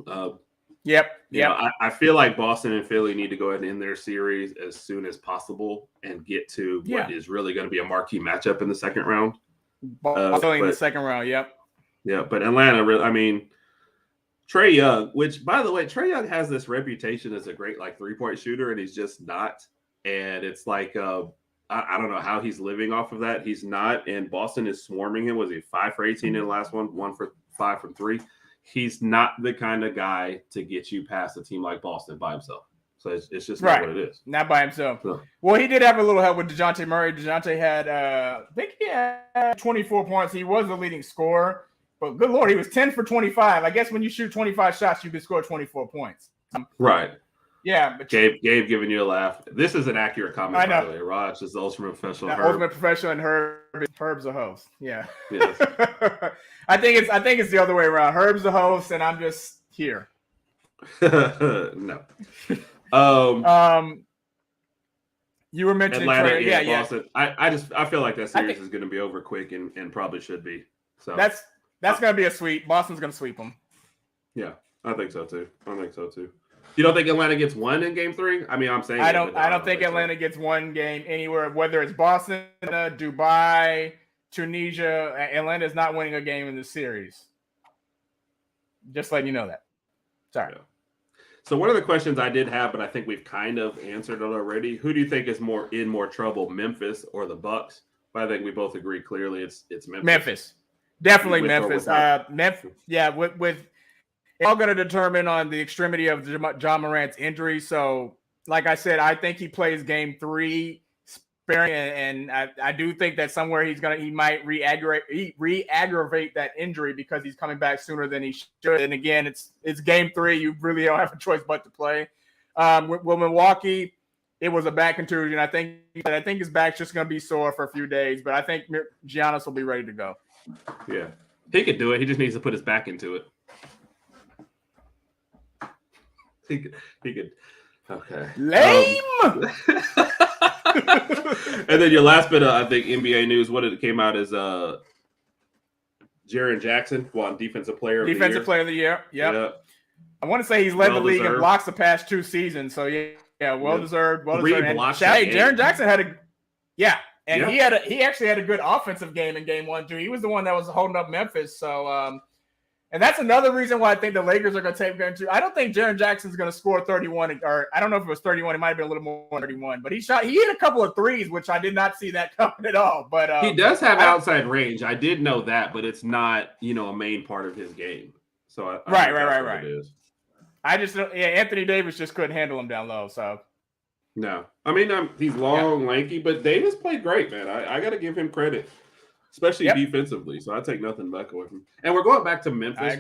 I feel like Boston and Philly need to go ahead and end their series as soon as possible and get to what is really going to be a marquee matchup in the second round. Boston in the second round, Yeah, but Atlanta, Trae Young, which, by the way, Trae Young has this reputation as a great three-point shooter, and he's just not. And it's like I don't know how he's living off of that. He's not, and Boston is swarming him. Was he 5 for 18 in the last one? 1 for 5 from 3. He's not the kind of guy to get you past a team like Boston by himself. So it's just not what it is. Not by himself. So. Well, he did have a little help with DeJounte Murray. DeJounte had, I think he had 24 points. He was the leading scorer. But good Lord, he was 10 for 25. I guess when you shoot 25 shots, you can score 24 points. Right. Yeah, but Gabe giving you a laugh. This is an accurate comment, by the way. Raj is the ultimate professional. Ultimate professional, and Herb's a host. Yeah. Yes. I think it's the other way around. Herb's the host, and I'm just here. No. You were mentioning Atlanta, Boston. I feel like that series is going to be over quick and probably should be. So that's going to be a sweep. Boston's going to sweep them. Yeah, I think so too. You don't think Atlanta gets one in Game 3? I mean, I'm saying I don't think Atlanta gets one game anywhere, whether it's Boston, Dubai, Tunisia. Atlanta is not winning a game in this series. Just letting you know that. Sorry. Yeah. So one of the questions I did have, but I think we've kind of answered it already. Who do you think is in more trouble, Memphis or the Bucks? But I think we both agree clearly it's Memphis. Memphis. Definitely Memphis. Memphis. Yeah, with it's all going to determine on the extremity of Ja Morant's injury. So, like I said, I think he plays Game 3 sparing, and I do think that somewhere he might re-aggravate that injury because he's coming back sooner than he should. And again, it's Game 3. You really don't have a choice but to play. With Milwaukee, it was a back contusion. I think his back's just going to be sore for a few days, but I think Giannis will be ready to go. Yeah, he could do it. He just needs to put his back into it. He could. Okay. Lame. And then your last bit of, I think, NBA news. What it came out is Jaren Jackson won Defensive Player of the Year. Player of the Year. Yep. Yeah. I want to say he's led the league in blocks the past 2 seasons. So well deserved. Well deserved. Jaren Jackson had he actually had a good offensive game in Game 1 too. He was the one that was holding up Memphis. So and that's another reason why I think the Lakers are going to take Game 2. I don't think Jaren Jackson's going to score 31, or I don't know if it was 31. It might have been a little more than 31, but he hit a couple of threes, which I did not see that coming at all. But he does have outside range. I did know that, but it's not, a main part of his game. So right. It is. I just Anthony Davis just couldn't handle him down low. So no, I mean he's long, lanky, but Davis played great, man. I got to give him credit. Especially defensively, so I take nothing back away from him. And we're going back to Memphis.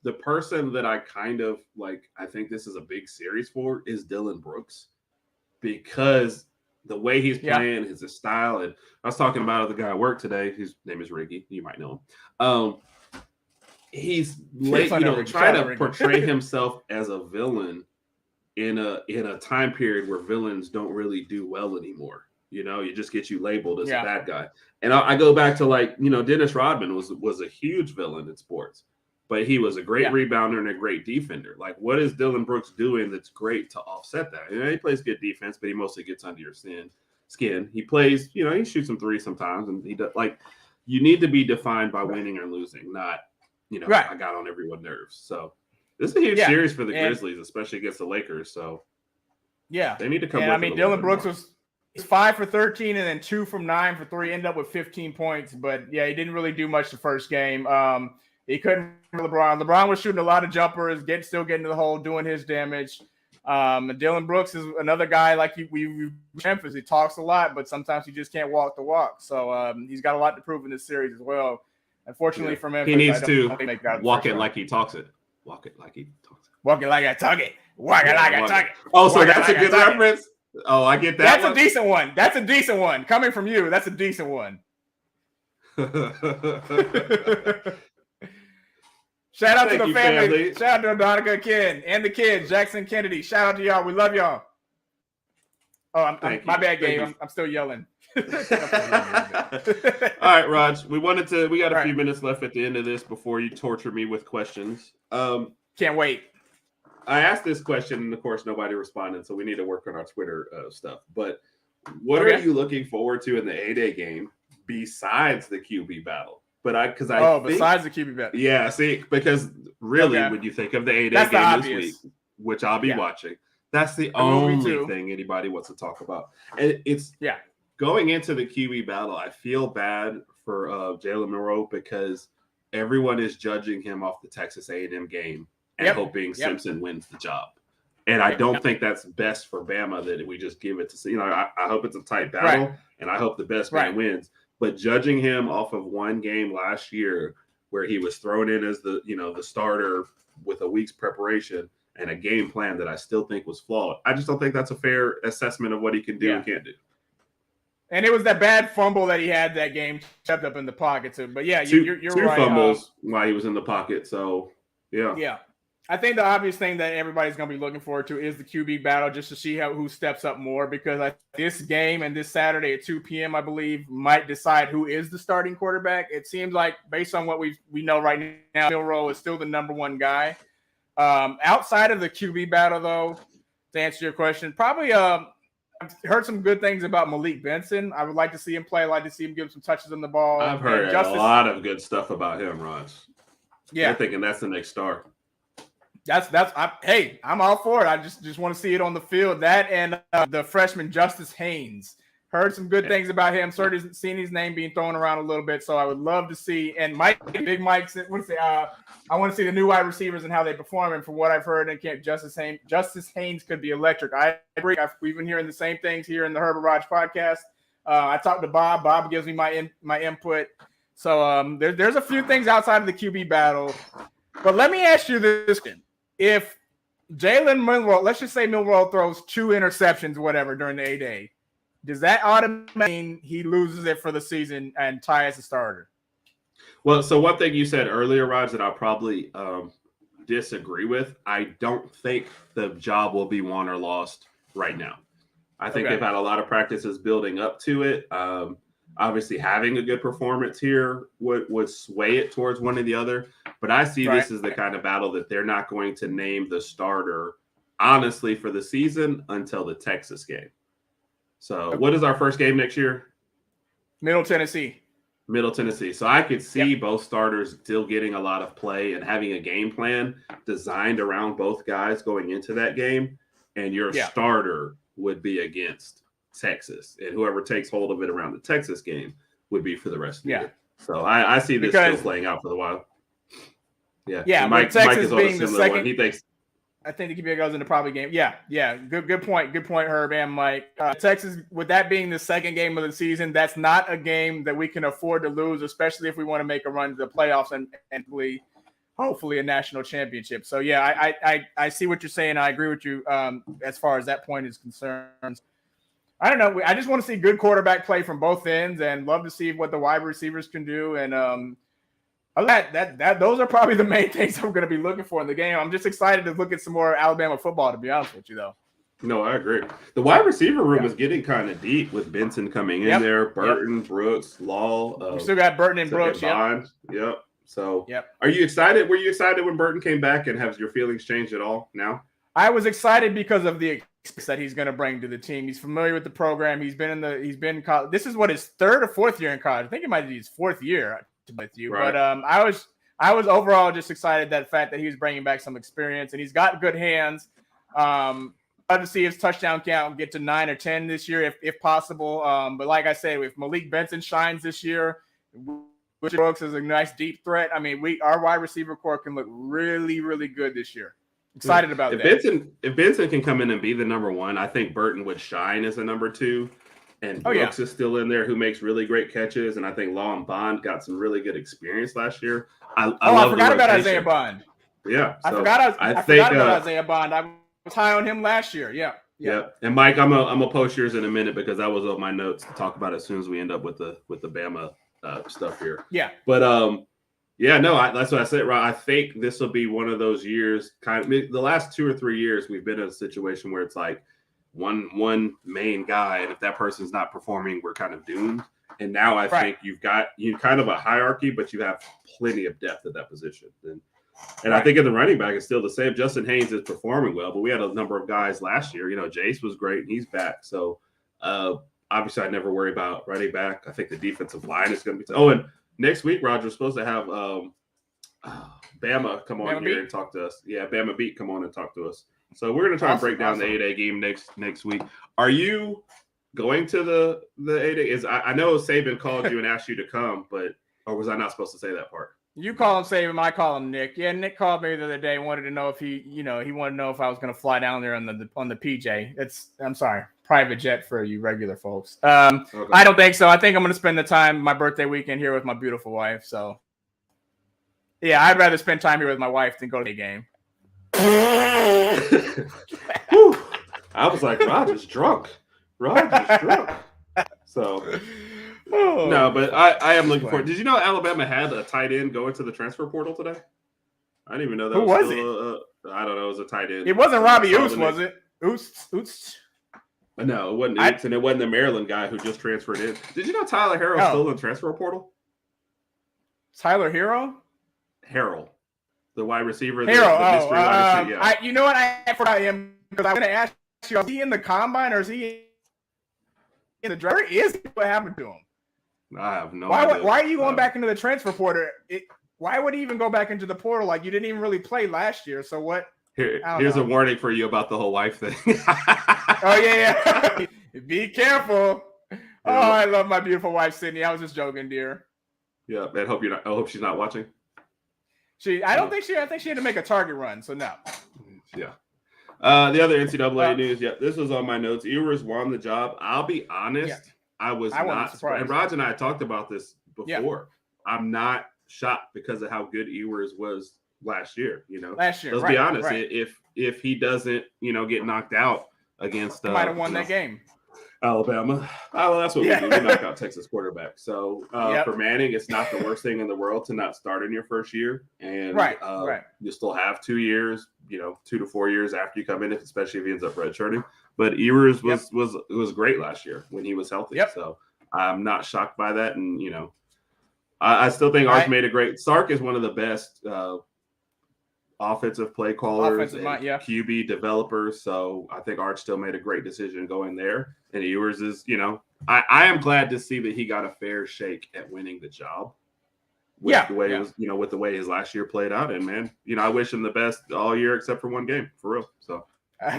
The person that I kind of like, I think this is a big series for, is Dillon Brooks, because the way he's playing, his style, and I was talking about the guy at work today, whose name is Ricky. You might know him. He's trying to portray himself as a villain in a time period where villains don't really do well anymore. You just get you labeled as a bad guy. And I go back to Dennis Rodman was a huge villain in sports, but he was a great rebounder and a great defender. Like, what is Dillon Brooks doing that's great to offset that? He plays good defense, but he mostly gets under your skin. He plays, he shoots some threes sometimes, and he does, you need to be defined by winning or losing, not, I got on everyone's nerves. So this is a huge series for the Grizzlies, especially against the Lakers. So they need to come. I mean, Dillon Brooks was 5 for 13 and then 2 from 9 for 3, ended up with 15 points. But he didn't really do much the first game. He couldn't. LeBron was shooting a lot of jumpers, still getting to the hole, doing his damage. Dillon Brooks is another guy like we Memphis. He talks a lot, but sometimes he just can't walk the walk. So he's got a lot to prove in this series as well. Unfortunately for Memphis, he needs to walk it like he talks it. Walk it like he talks it. Walk it like I talk it. Walk it like I talk it. Oh, so that's a good reference. Oh, I get that. That's a decent one. That's a decent one. Coming from you, that's a decent one. Shout out to the family. Shout out to Donica Ken and the kids, Jackson Kennedy. Shout out to y'all. We love y'all. Oh, my bad, Gabe. I'm still yelling. All right, Raj. We got a few minutes left at the end of this before you torture me with questions. Can't wait. I asked this question, and of course, nobody responded, so we need to work on our Twitter stuff. But what are you looking forward to in the A-Day game besides the QB battle? Besides the QB battle. Yeah, see, because really, when you think of the A-Day game this week, which I'll be watching, that's the only thing anybody wants to talk about. And it's going into the QB battle, I feel bad for Jalen Monroe because everyone is judging him off the Texas A&M game and hoping Simpson wins the job. And I don't think that's best for Bama that we just give it to, I hope it's a tight battle and I hope the best man wins. But judging him off of one game last year where he was thrown in as the starter with a week's preparation and a game plan that I still think was flawed. I just don't think that's a fair assessment of what he can do and can't do. And it was that bad fumble that he had that game stepped up in the pocket too. But yeah, you're right. Two fumbles while he was in the pocket. So yeah. Yeah. I think the obvious thing that everybody's going to be looking forward to is the QB battle, just to see who steps up more, because this game and this Saturday at 2 p.m., I believe, might decide who is the starting quarterback. It seems like, based on what we know right now, Milroe is still the number one guy. Outside of the QB battle, though, to answer your question, probably I've heard some good things about Malik Benson. I would like to see him play. I'd like to see him give some touches on the ball. I've heard a lot of good stuff about him, Raj. Yeah. I'm thinking that's the next star. I'm all for it. I just want to see it on the field. That and the freshman Justice Haynes. Heard some good things about him. Certainly seen his name being thrown around a little bit. So I would love to see. And Big Mike, I want to see the new wide receivers and how they perform. And from what I've heard, Justice Haynes could be electric. I agree. We've been hearing the same things here in the Herbert Raj podcast. I talked to Bob. Bob gives me my input. So there's a few things outside of the QB battle. But let me ask you this question. If Jalen Milroe, let's just say Milroe throws 2 interceptions, whatever, during the A-Day, does that automatically mean he loses it for the season and Ty as a starter? Well, so one thing you said earlier, Raj, that I'll probably disagree with. I don't think the job will be won or lost right now. I think they've had a lot of practices building up to it. Obviously, having a good performance here would sway it towards one or the other. But I see this as the kind of battle that they're not going to name the starter, honestly, for the season until the Texas game. So what is our first game next year? Middle Tennessee. So I could see both starters still getting a lot of play and having a game plan designed around both guys going into that game. And your starter would be against Texas. And whoever takes hold of it around the Texas game would be for the rest of the year. So I see this still playing out for a while. Yeah. Mike is on a similar one. He thinks. I think the QB goes into probably game. Yeah. Good point. Good point, Herb and Mike. Texas, with that being the second game of the season, that's not a game that we can afford to lose, especially if we want to make a run to the playoffs and hopefully a national championship. So yeah, I see what you're saying. I agree with you as far as that point is concerned. I don't know. I just want to see good quarterback play from both ends, and love to see what the wide receivers can do. And those are probably the main things I'm going to be looking for in the game. I'm just excited to look at some more Alabama football, to be honest with you, though. No, I agree. The wide receiver room is getting kind of deep with Benson coming in there, Burton, Brooks, Law. We still got Burton and Brooks. Bond. Yep. So, are you excited? Were you excited when Burton came back, and have your feelings changed at all now? I was excited because of the experience that he's going to bring to the team. He's familiar with the program. He's been in college. This is what his 3rd or 4th year in college. I think it might be his 4th year with you. Right. But I was overall just excited that fact that he was bringing back some experience, and he's got good hands. Love to see his touchdown count get to 9 or 10 this year if possible. But like I said, if Malik Benson shines this year, Richard Brooks is a nice deep threat. I mean, our wide receiver core can look really, really good this year. Excited about that. If Benson can come in and be the number 1, I think Burton would shine as a number 2. And Brooks is still in there, who makes really great catches. And I think Law and Bond got some really good experience last year. I forgot about Isaiah Bond. Yeah. So I forgot about Isaiah Bond. I was high on him last year. Yeah. And Mike, I'm gonna post yours in a minute because that was on my notes to talk about as soon as we end up with the Bama stuff here. Yeah. But that's what I said, right? I think this will be one of those years. The last 2 or 3 years, we've been in a situation where it's like one main guy, and if that person's not performing, we're kind of doomed. And now I think you kind of a hierarchy, but you have plenty of depth at that position. And I think in the running back, it's still the same. Justin Haynes is performing well, but we had a number of guys last year. Jace was great, and he's back. So obviously, I never worry about running back. I think the defensive line is going to be. And next week, Roger, we're supposed to have Bama come on here and talk to us. Yeah, Bama Beat come on and talk to us. So we're going to try and break down the 8A game next week. Are you going to the 8A? I know Saban called you and asked you to come, or was I not supposed to say that part? You call him Saban, I call him Nick. Yeah, Nick called me the other day and wanted to know if he wanted to know if I was going to fly down there on the PJ. I'm sorry, private jet for you regular folks. Okay. I don't think so. I think I'm going to spend the time my birthday weekend here with my beautiful wife. So yeah, I'd rather spend time here with my wife than go to the game. I was like, Roger's drunk. So no, but I am looking forward. Did you know Alabama had a tight end go into the transfer portal today? I didn't even know that. Who was it? I don't know. It was a tight end. It wasn't Robbie Oust, was it? Oust. No, it wasn't Oust, and it wasn't the Maryland guy who just transferred in. Did you know Tyler Harrell's still in the transfer portal? Tyler Harrell, the wide receiver. The mystery wide receiver. Yeah. You know what? I forgot him because I was going to ask you: is he in the combine or is he in the draft? What happened to him? I have no idea. Why are you going back into the transfer portal? Why would he even go back into the portal? Like, you didn't even really play last year. So what? Here's a warning for you about the whole wife thing. Oh, yeah. Be careful. Yeah. Oh, I love my beautiful wife, Sydney. I was just joking, dear. Yeah, man. I hope she's not watching. I think she had to make a target run. So no. Yeah. The other NCAA news. Yeah, this was on my notes. Ewers won the job. I'll be honest. Yeah. I was not surprised. And Raj and I talked about this before. Yeah. I'm not shocked because of how good Ewers was last year. Let's be honest. Right. If he doesn't, get knocked out against, he might have won that game. Alabama. Well, that's what we do. We knock out Texas quarterback. So for Manning, it's not the worst thing in the world to not start in your first year, and you still have 2 years, 2 to 4 years after you come in, especially if he ends up redshirting. But Ewers was great last year when he was healthy. Yep. So I'm not shocked by that, and I still think Arch made a great. Sark is one of the best offensive play callers and QB developers. So I think Arch still made a great decision going there. And Ewers is, I am glad to see that he got a fair shake at winning the job. With the way it was, with the way his last year played out. And man, I wish him the best all year except for one game, for real. So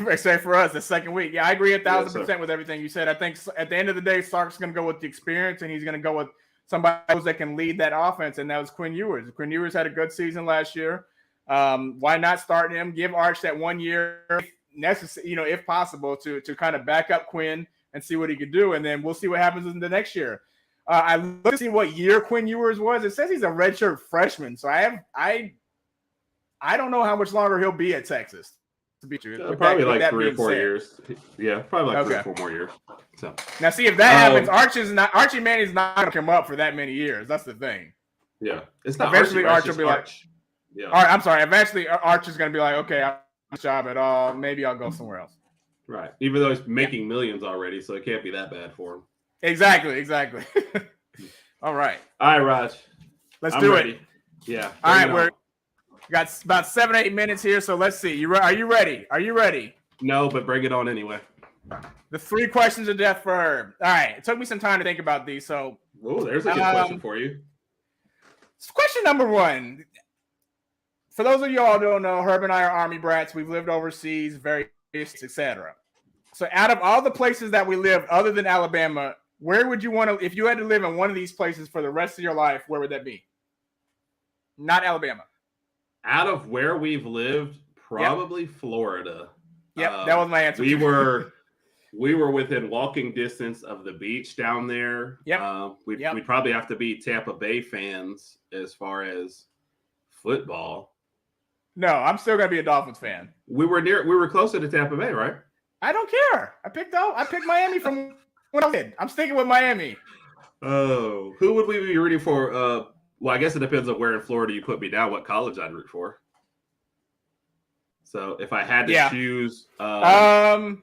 except for us, the second week. Yeah, I agree 1,000% with everything you said. I think at the end of the day, Sark's going to go with the experience, and he's going to go with somebody that can lead that offense, and that was Quinn Ewers. Quinn Ewers had a good season last year. Why not start him? Give Arch that 1 year, necessary, if possible, to kind of back up Quinn and see what he could do, and then we'll see what happens in the next year. I looked to see what year Quinn Ewers was. It says he's a redshirt freshman, so I don't know how much longer he'll be at Texas. To be true, probably like 3 or 4 years. Yeah, probably like 3 or 4 more years. So now, see if that happens. Archie Manning's not going to come up for that many years. That's the thing. Yeah, it's not. Eventually, Arch will be Arch. Yeah. All right, I'm sorry. Eventually, Arch is going to be like, okay, I'm not job at all. Maybe I'll go somewhere else. Right. Even though he's making millions already, so it can't be that bad for him. Exactly. All right. All right, Raj. Let's do ready. it. Yeah. All right, we got about 7-8 minutes here, so let's see. Are you ready? Are you ready? No, but bring it on anyway. The 3 questions of death for Herb. All right. It took me some time to think about these, so. Oh, there's a good question for you. Question number 1. For those of you all who don't know, Herb and I are Army brats. We've lived overseas, various, etc. So out of all the places that we live, other than Alabama, where would you want to, if you had to live in one of these places for the rest of your life, where would that be? Not Alabama. Out of where we've lived, probably Florida. Yep, that was my answer. We were within walking distance of the beach down there. Yep. We'd probably have to be Tampa Bay fans as far as football. No, I'm still gonna be a Dolphins fan. We were closer to Tampa Bay, right? I don't care. I picked Miami from when I was kid. I'm sticking with Miami. Oh, who would we be rooting for? Well, I guess it depends on where in Florida you put me down, what college I'd root for. So if I had to choose, I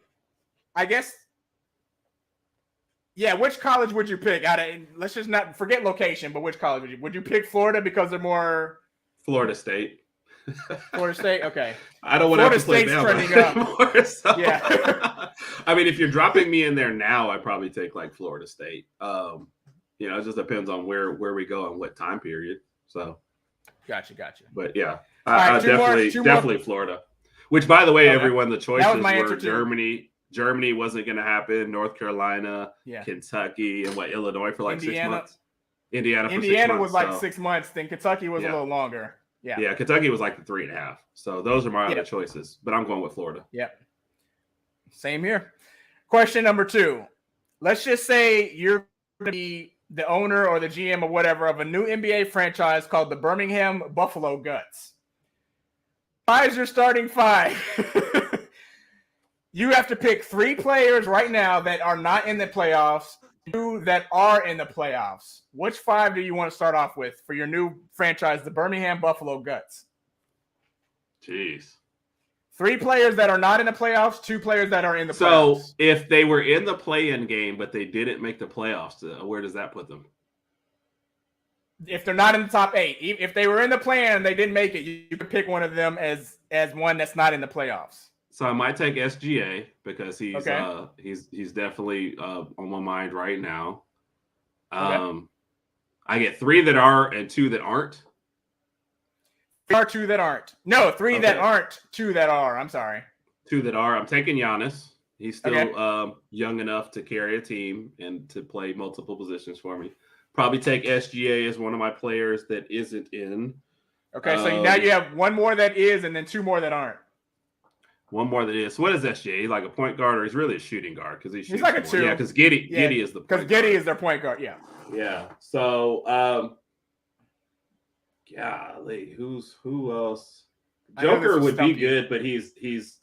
guess, which college would you pick? Let's just not forget location, but which college would you pick? Florida because they're more Florida State. Florida State, okay. I don't want to have to play down anymore. So. Yeah. I mean, if you're dropping me in there now, I'd probably take like Florida State. It just depends on where we go and what time period. So, gotcha. But yeah, definitely Florida. Which, by the way, everyone, the choices were Germany. Germany wasn't going to happen. North Carolina, Kentucky, and Illinois for like 6 months. Indiana for 6 months. Was like 6 months. Then Kentucky was a little longer. Yeah, Kentucky was like the 3.5. So those are my other choices. But I'm going with Florida. Yep. Same here. Question number 2. Let's just say you're going to be the owner or the GM or whatever of a new NBA franchise called the Birmingham Buffalo Guts. Why is your starting 5? You have to pick 3 players right now that are not in the playoffs, 2 that are in the playoffs. Which 5 do you want to start off with for your new franchise, the Birmingham Buffalo Guts? Jeez. 3 players that are not in the playoffs, 2 players that are in the playoffs. So if they were in the play-in game, but they didn't make the playoffs, where does that put them? If they're not in the top 8, if they were in the play-in and they didn't make it, you could pick one of them as one that's not in the playoffs. So I might take SGA because he's definitely on my mind right now. I get 3 that are and 2 that aren't. There are 2 that aren't. No, 3 that aren't, 2 that are. I'm sorry. 2 that are. I'm taking Giannis. He's still young enough to carry a team and to play multiple positions for me. Probably take SGA as one of my players that isn't in. Okay, so now you have 1 more that is and then 2 more that aren't. 1 more that is. So what is SGA? He's like a point guard, or he's really a shooting guard because he's like a 2. Yeah, because Giddey is the point guard. Because Giddey is their point guard. Yeah. Yeah. So, golly, who else? Joker would be good, but he's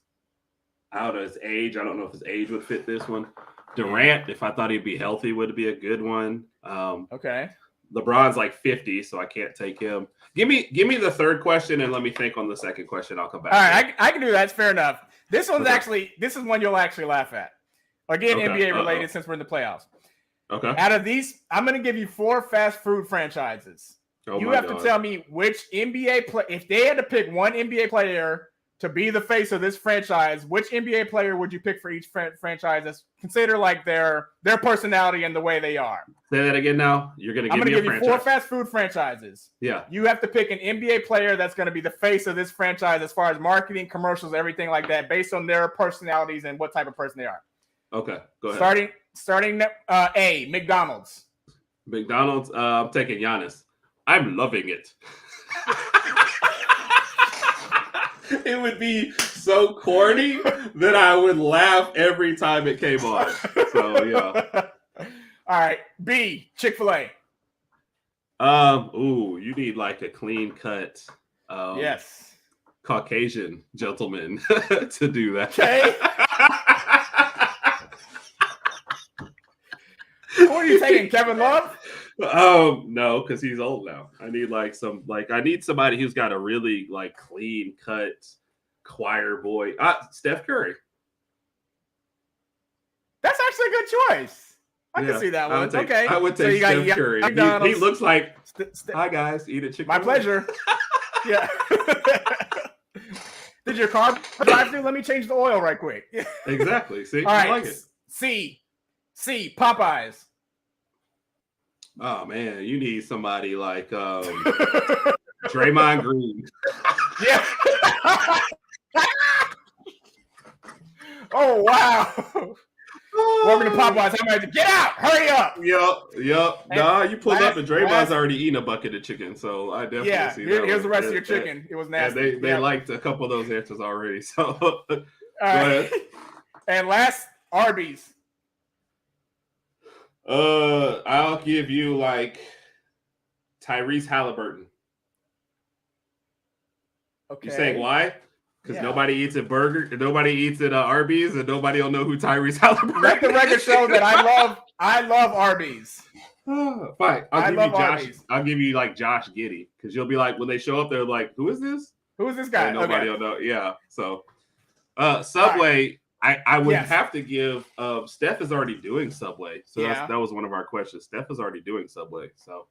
out of his age. I don't know if his age would fit this one. Durant, if I thought he'd be healthy, would be a good one. Okay. LeBron's like 50, so I can't take him. Give me the third question and let me think on the second question. I'll come back. All right, I can do that. It's fair enough. This one's this is one you'll actually laugh at. Again, NBA related since we're in the playoffs. Okay. Out of these, I'm going to give you 4 fast food franchises. You have to tell me which NBA player, if they had to pick one NBA player to be the face of this franchise, which NBA player would you pick for each franchise as consider like their personality and the way they are? Say that again now. You're going to give me a franchise. I'm going to give you 4 fast food franchises. Yeah. You have to pick an NBA player that's going to be the face of this franchise as far as marketing, commercials, everything like that, based on their personalities and what type of person they are. Okay, go ahead. Starting A, McDonald's. McDonald's, I'm taking Giannis. I'm loving it. It would be so corny that I would laugh every time it came on. So, yeah. All right. B, Chick-fil-A. You need like a clean cut. Yes. Caucasian gentleman to do that. Okay. Who are you taking, Kevin Love? No, because he's old now. I need somebody who's got a really like clean cut choir boy. Steph Curry. That's actually a good choice. I can see that one. Okay. I would take Steph Curry. He looks like, hi guys, eat at Chick-fil-A. My pleasure. Yeah. Did your car drive through? Let me change the oil right quick. Exactly. See, all right. I like it. C, Popeyes. Oh man, you need somebody like Draymond Green. Yeah. Oh wow. Welcome to Popeyes. I'm ready to get out. Hurry up. Yep. Nah, you pulled up and Draymond's already eating a bucket of chicken, so I definitely see that. Here's the rest of your chicken. It was nasty. They liked a couple of those answers already. So all right. And last, Arby's. I'll give you like Tyrese Halliburton. Okay. You saying why? Because nobody eats at nobody eats at Arby's, and nobody will know who Tyrese Halliburton. Let the record show that I love Arby's. Fine, I'll give you like Josh Giddey, because you'll be like, when they show up, they're like, who is this? Who is this guy? And nobody will know. Yeah. So, Subway. I would have to give. Steph is already doing Subway, so that was one of our questions. Steph is already doing Subway, so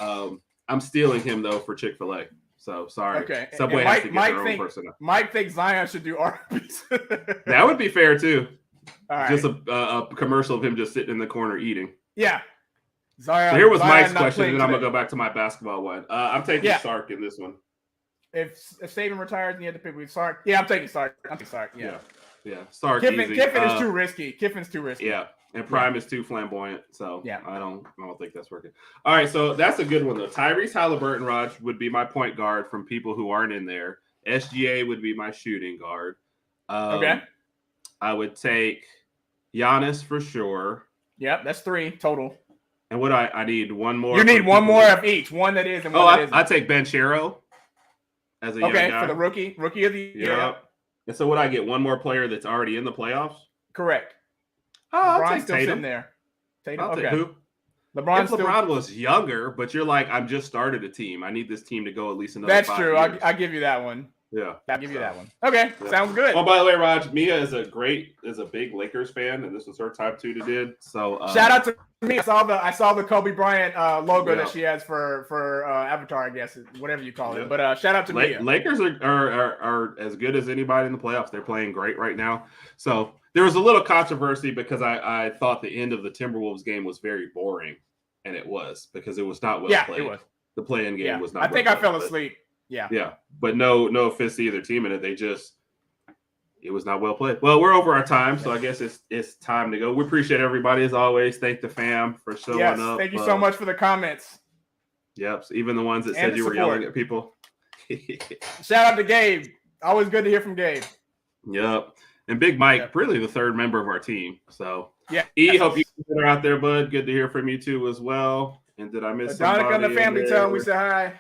I'm stealing him though for Chick-fil-A. So sorry. Okay. Subway has to get their own person. Mike thinks Zion should do Arby's. That would be fair too. All right. Just a commercial of him just sitting in the corner eating. Yeah. Zion. So here was Mike's question, and I'm gonna go back to my basketball one. I'm taking Sark in this one. If Saban retires and you have to pick with Sark, I'm taking Sark. Yeah. Sark. Kiffin is too risky. Kiffin's too risky. Yeah. And Prime is too flamboyant, so I don't think that's working. All right, so that's a good one though. Tyrese Halliburton, Raj, would be my point guard from people who aren't in there. SGA would be my shooting guard. Okay. I would take Giannis for sure. Yep, that's 3 total. And what I need one more. You need one more of each. One that is and one that isn't. I take Banchero as a young guy. For the rookie of the year. And so, would I get one more player that's already in the playoffs? Correct. Oh, I'll LeBron's take still Tatum. sitting there. Tatum. I'll take okay. who? LeBron was younger, but you're like, I'm just started a team. I need this team to go at least another. That's true. I'll give you that one. Yeah, I'll give you that one. Okay, sounds good. Oh, by the way, Raj, Mia is a big Lakers fan, and this was her time too. Did so. Shout out to me. I saw the Kobe Bryant logo that she has for Avatar, I guess, whatever you call it. But shout out to Mia. Lakers are as good as anybody in the playoffs. They're playing great right now. So there was a little controversy because I thought the end of the Timberwolves game was very boring, and it was because it was not well played. It was. The play-in game was not. I think I fell asleep. Yeah, but no offense to either team in it. It was not well played. Well, we're over our time, so I guess it's time to go. We appreciate everybody as always. Thank the fam for showing up. Thank you so much for the comments. Yep, even the ones that said you were yelling at people. Shout out to Gabe. Always good to hear from Gabe. Yep, and Big Mike, really the third member of our team. So hope you are out there, bud. Good to hear from you too as well. And did I miss somebody? Donica and the family tell him we say hi.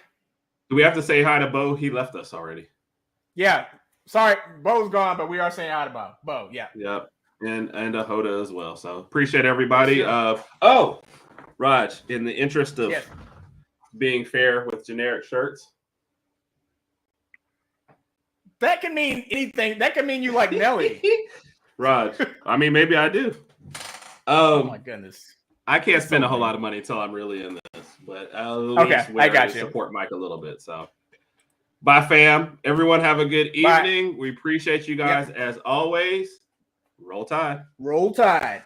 Do we have to say hi to Bo? He left us already. Yeah. Sorry, Bo's gone, but we are saying hi to Bo. Yeah. Yep. And Hoda as well. So appreciate everybody. Raj, in the interest of being fair with generic shirts. That can mean anything. That can mean you like Nelly. Raj, I mean, maybe I do. Oh my goodness. I can't spend a whole lot of money until I'm really in this, but I'll at least I got you. Support Mike a little bit. So, bye, fam. Everyone have a good evening. We appreciate you guys as always. Roll Tide. Roll Tide.